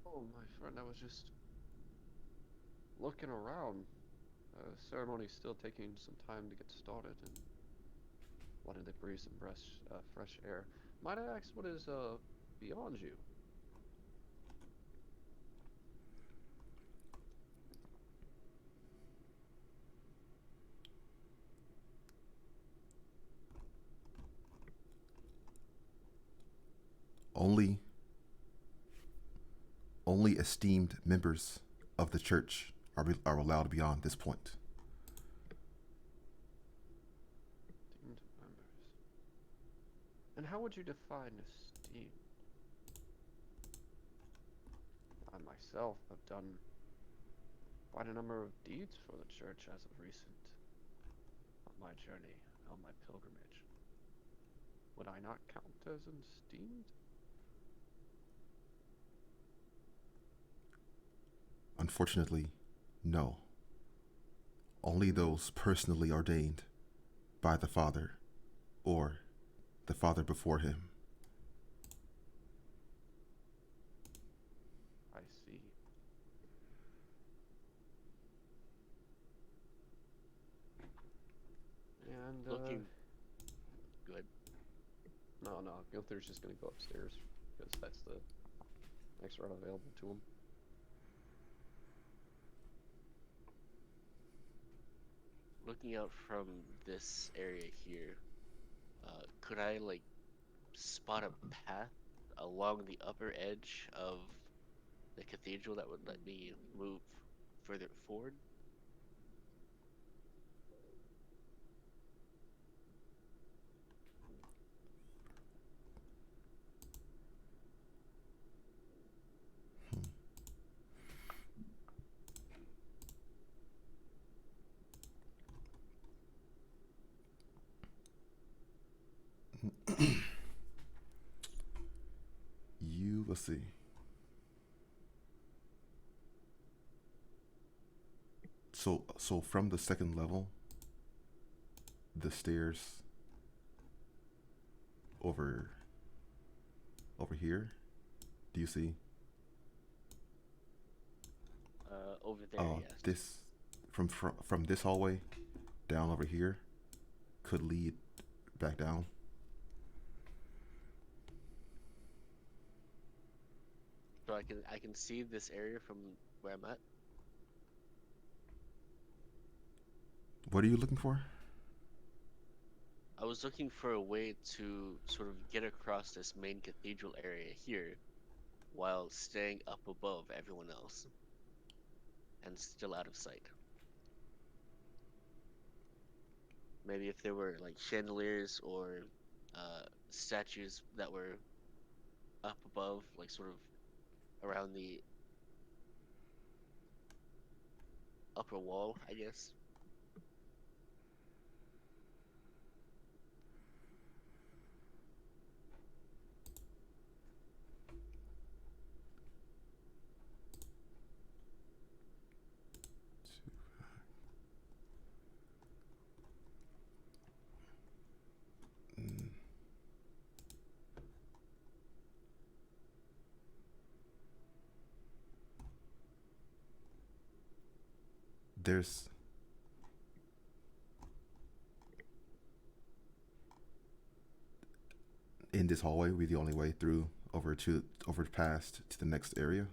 Oh, my friend, I was just looking around. Ceremony's still taking some time to get started, and wanted to breathe some fresh air. Might I ask what is beyond you? Only, only esteemed members of the church are allowed beyond this point. Esteemed members. And how would you define esteem? I myself have done quite a number of deeds for the church as of recent on my journey, on my pilgrimage. Would I not count as esteemed? Unfortunately, no. Only those personally ordained by the Father or the Father before him. I see. And, Looking good. no, Gunther's just gonna go upstairs, because that's the next route available to him. Looking out from this area here, could I like spot a path along the upper edge of the cathedral that would let me move further forward? Let's see. So from the second level, the stairs over here. Do you see? Over there, yes. This from this hallway down over here could lead back down. So I can see this area from where I'm at. What are you looking for? I was looking for a way to sort of get across this main cathedral area here while staying up above everyone else and still out of sight. Maybe if there were like chandeliers or statues that were up above, like sort of around the upper wall, I guess. There's in this hallway would be the only way through over past to the next area.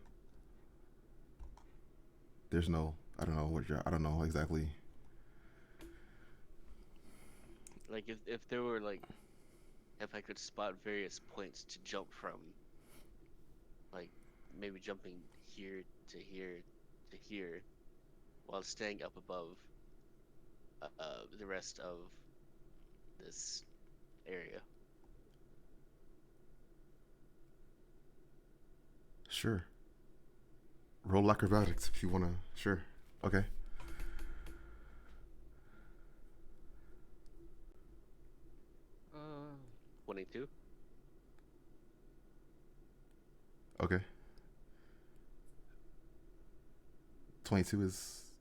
There's no I don't know exactly. Like if there were like if I could spot various points to jump from, like maybe jumping here to here to here while staying up above the rest of this area. Sure. Roll acrobatics if you want to. Sure. Okay. Uh, 22. Okay. 22 is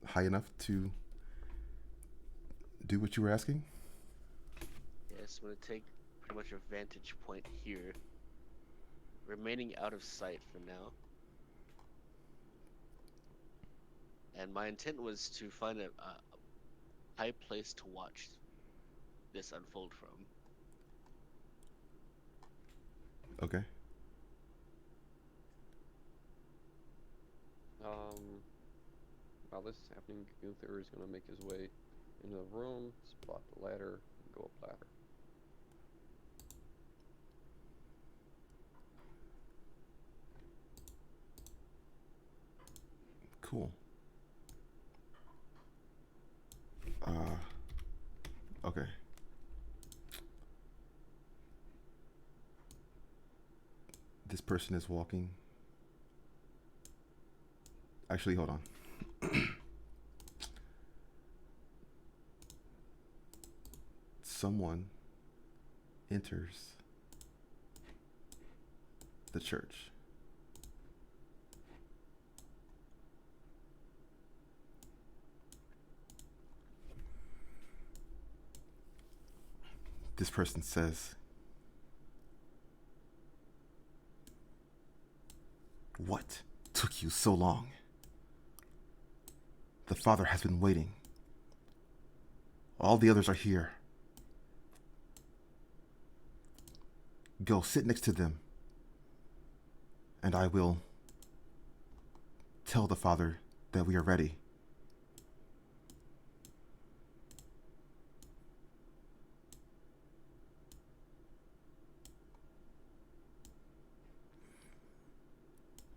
high enough to do what you were asking? Yes, I'm gonna take pretty much a vantage point here, remaining out of sight for now. And my intent was to find a high place to watch this unfold from. Okay. While this is happening, Gunther is gonna make his way into the room, spot the ladder, and go up ladder. Cool. Okay. This person is walking. Actually, hold on. Someone enters the church. This person says, "What took you so long? The Father has been waiting. All the others are here. Go sit next to them, and I will tell the Father that we are ready."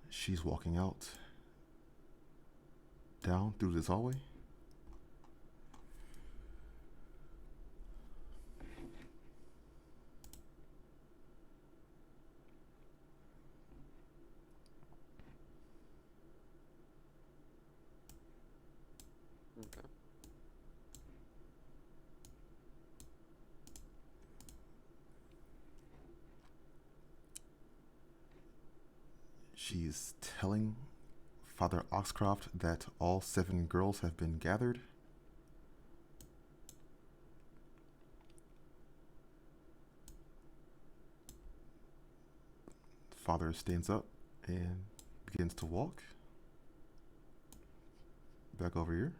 She's walking out, down through this hallway. Okay. She's telling Father Oxcroft that all 7 girls have been gathered. Father stands up and begins to walk back over here.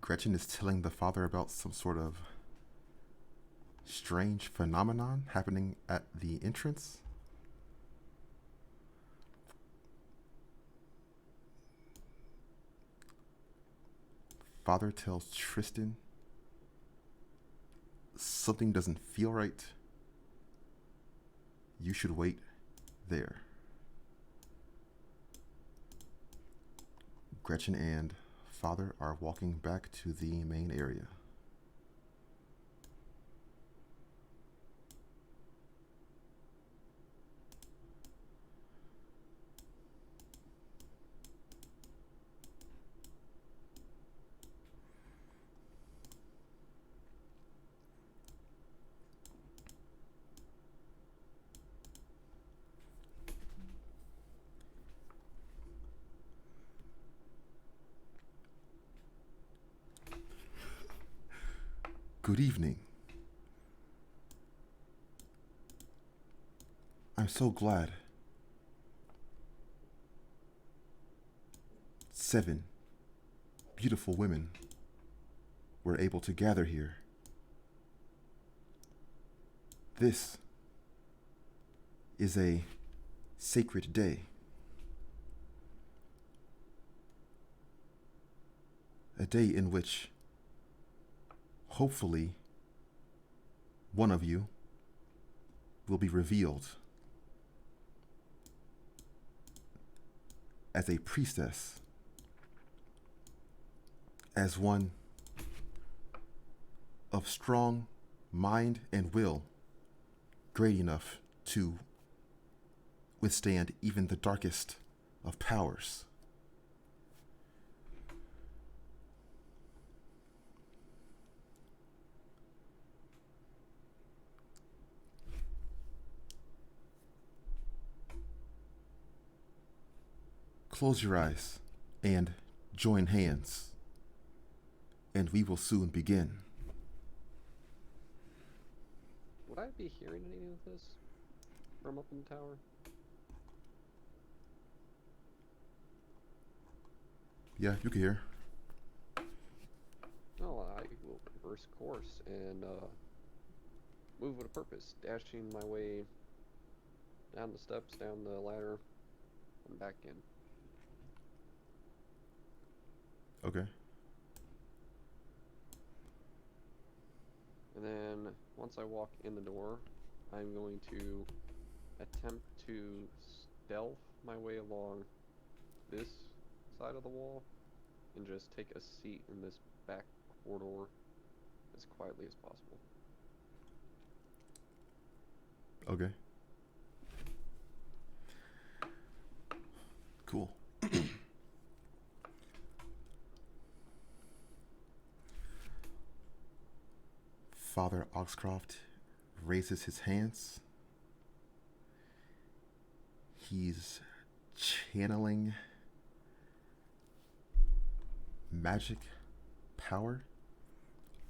Gretchen is telling the Father about some sort of strange phenomenon happening at the entrance. Father tells Tristan something doesn't feel right. You should wait there. Gretchen and Father are walking back to the main area. Good evening. I'm so glad. 7 beautiful women were able to gather here. This is a sacred day. A day in which, hopefully, one of you will be revealed as a priestess, as one of strong mind and will, great enough to withstand even the darkest of powers. Close your eyes and join hands, and we will soon begin. Would I be hearing any of this from up in the tower? Yeah, you can hear. No, I will reverse course and move with a purpose, dashing my way down the steps, down the ladder, and back in. Okay. And then once I walk in the door, I'm going to attempt to stealth my way along this side of the wall and just take a seat in this back corridor as quietly as possible. Okay. Cool. Father Oxcroft raises his hands. He's channeling magic power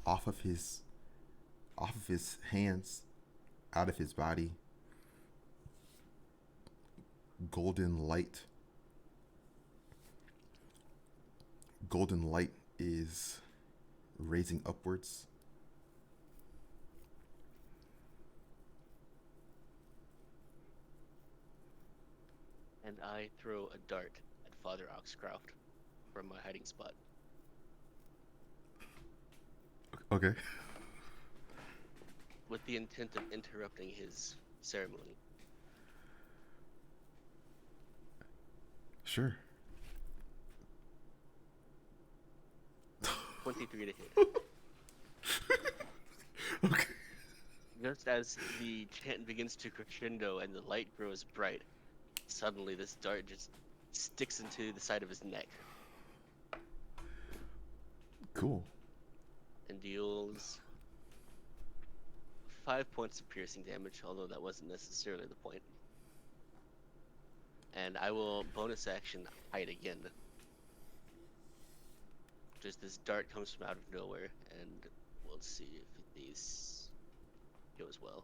off of his hands, out of his body. Golden light is raising upwards. And I throw a dart at Father Oxcroft from my hiding spot. Okay. With the intent of interrupting his ceremony. Sure. 23 to hit. Okay. Just as the chant begins to crescendo and the light grows bright, suddenly this dart just sticks into the side of his neck. Cool. And deals 5 points of piercing damage, although that wasn't necessarily the point. And I will bonus action hide again. Just this dart comes from out of nowhere, and we'll see if these goes well.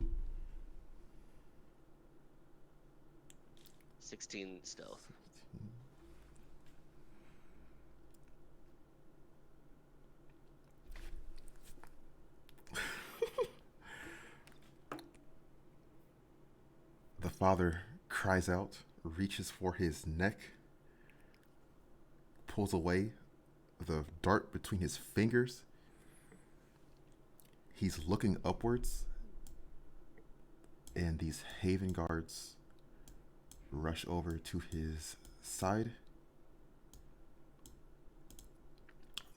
16 stealth. The father cries out, reaches for his neck, pulls away the dart between his fingers. He's looking upwards, and these Haven guards rush over to his side.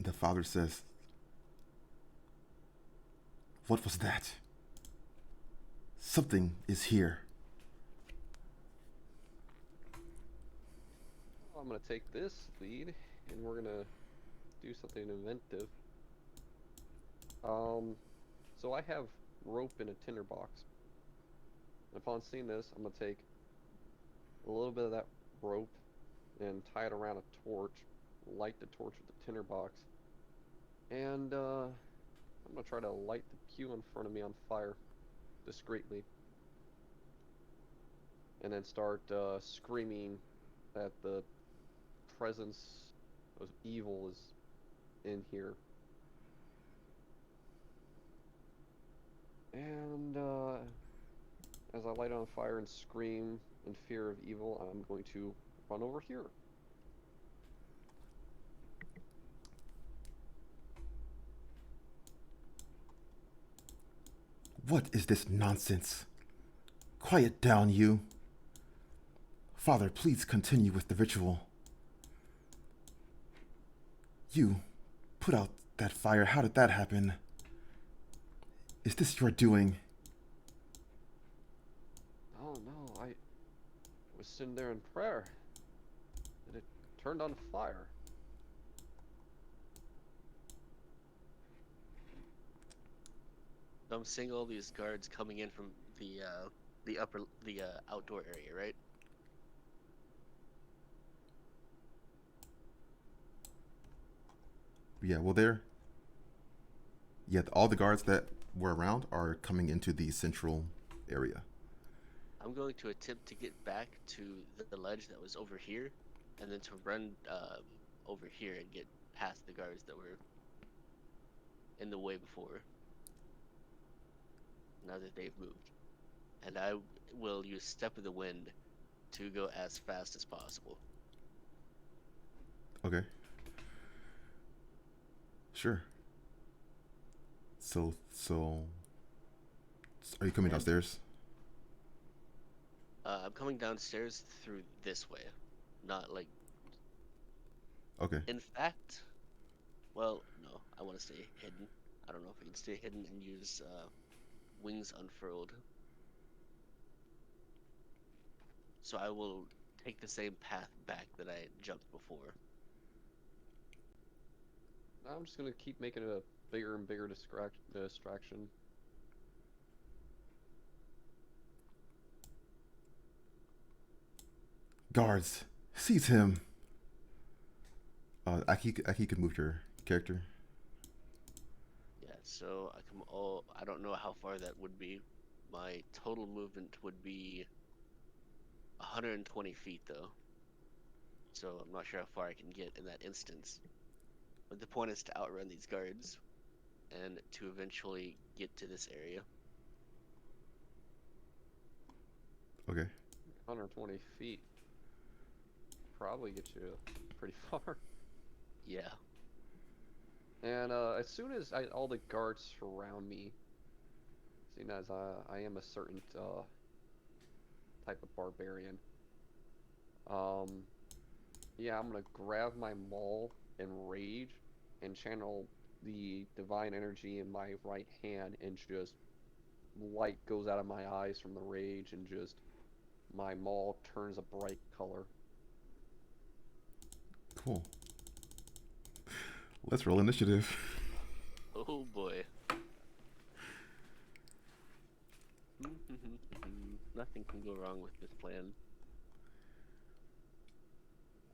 The father says, "What was that? Something is here." I'm going to take this lead, and we're going to do something inventive. So I have rope in a tinderbox. And upon seeing this, I'm going to take a little bit of that rope and tie it around a torch, light the torch with the tinderbox, and I'm going to try to light the pew in front of me on fire discreetly, and then start screaming that the presence of evil is in here. And as I light it on fire and scream in fear of evil, I'm going to run over here. What is this nonsense? Quiet down, you. Father, please continue with the ritual. You put out that fire. How did that happen? Is this your doing? Oh no, I was sitting there in prayer, and it turned on fire. So I'm seeing all these guards coming in from the outdoor area, right? Yeah, well, all the guards that were around are coming into the central area. I'm going to attempt to get back to the ledge that was over here, and then to run over here and get past the guards that were in the way before. Now that they've moved, and I will use Step of the Wind to go as fast as possible. Okay. Sure. So, are you coming And downstairs? I'm coming downstairs through this way, not like. Okay. In fact, well, no, I want to stay hidden. I don't know if I can stay hidden and use wings unfurled. So I will take the same path back that I jumped before. I'm just gonna keep making it a bigger and bigger distraction. Guards, seize him. Aki could move your character. Yeah, so I don't know how far that would be. My total movement would be 120 feet though. So I'm not sure how far I can get in that instance. But the point is to outrun these guards and to eventually get to this area. Okay. 120 feet. Probably get you pretty far. Yeah. And as soon as all the guards surround me, seeing as I am a certain type of barbarian, yeah, I'm gonna grab my maul and rage and channel the divine energy in my right hand, and just light goes out of my eyes from the rage, and just my maul turns a bright color. Cool. Let's roll initiative. Oh boy. Nothing can go wrong with this plan.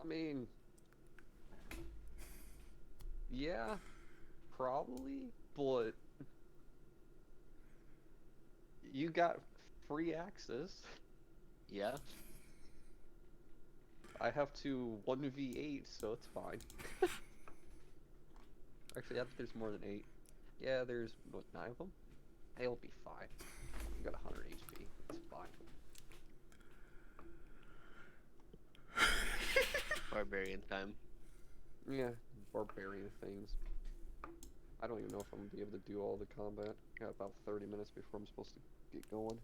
I mean, yeah, probably, but you got free access. Yeah. I have to 1v8, so it's fine. Actually, I think there's more than 8. Yeah, there's, what, 9 of them? It'll be fine. You got 100 HP. It's fine. Barbarian time. Yeah, barbarian things. I don't even know if I'm gonna be able to do all the combat. I got about 30 minutes before I'm supposed to get going.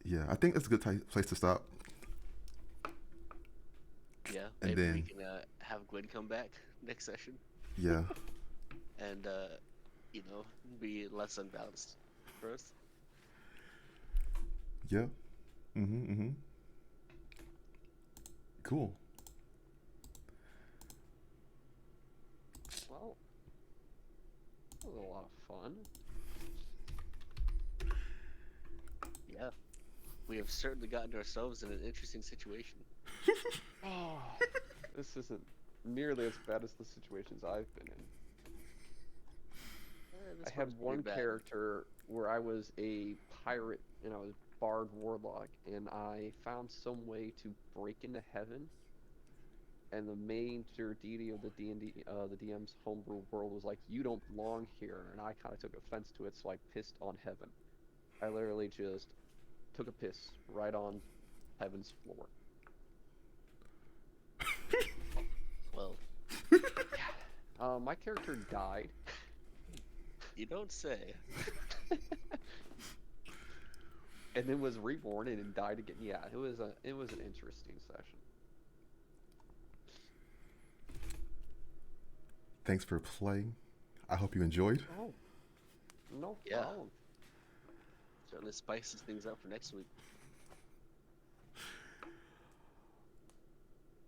Yeah, I think that's a good place to stop. Yeah. And Maybe we then- can have Gwen come back next session Yeah. and be less unbalanced for us. Yeah. Cool. Well, that was a lot of fun. Yeah. We have certainly gotten ourselves in an interesting situation. Oh, this isn't nearly as bad as the situations I've been in. This I had one's pretty one bad. character where I was a pirate and I was bard warlock, and I found some way to break into heaven. And the major deity of the D&D, the DM's homebrew world was like, "You don't belong here," and I kind of took offense to it, so I pissed on heaven. I literally just took a piss right on heaven's floor. Well, Yeah, My character died. You don't say. And then was reborn and then died again. Yeah, it was an interesting session. Thanks for playing. I hope you enjoyed. Oh, no Yeah. problem. Certainly spices things up for next week.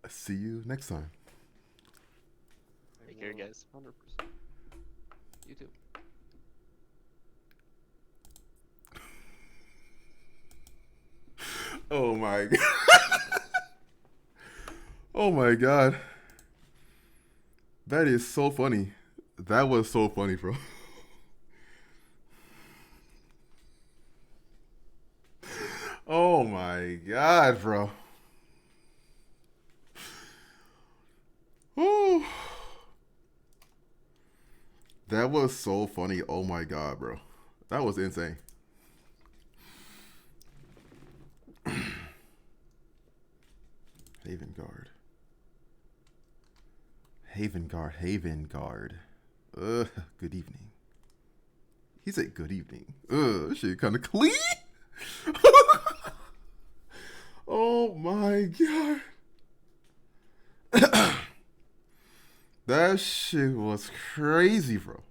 See you next time. Take care, guys. 100%. You too. Oh my god. Oh my god. That is so funny. That was so funny, bro. Oh my god, bro. Oh. That was so funny. Oh my god, bro. That was insane. Haven Guard. Haven Guard. Haven Guard. Good evening. He said good evening. This shit kind of clean. Oh my god. That shit was crazy, bro.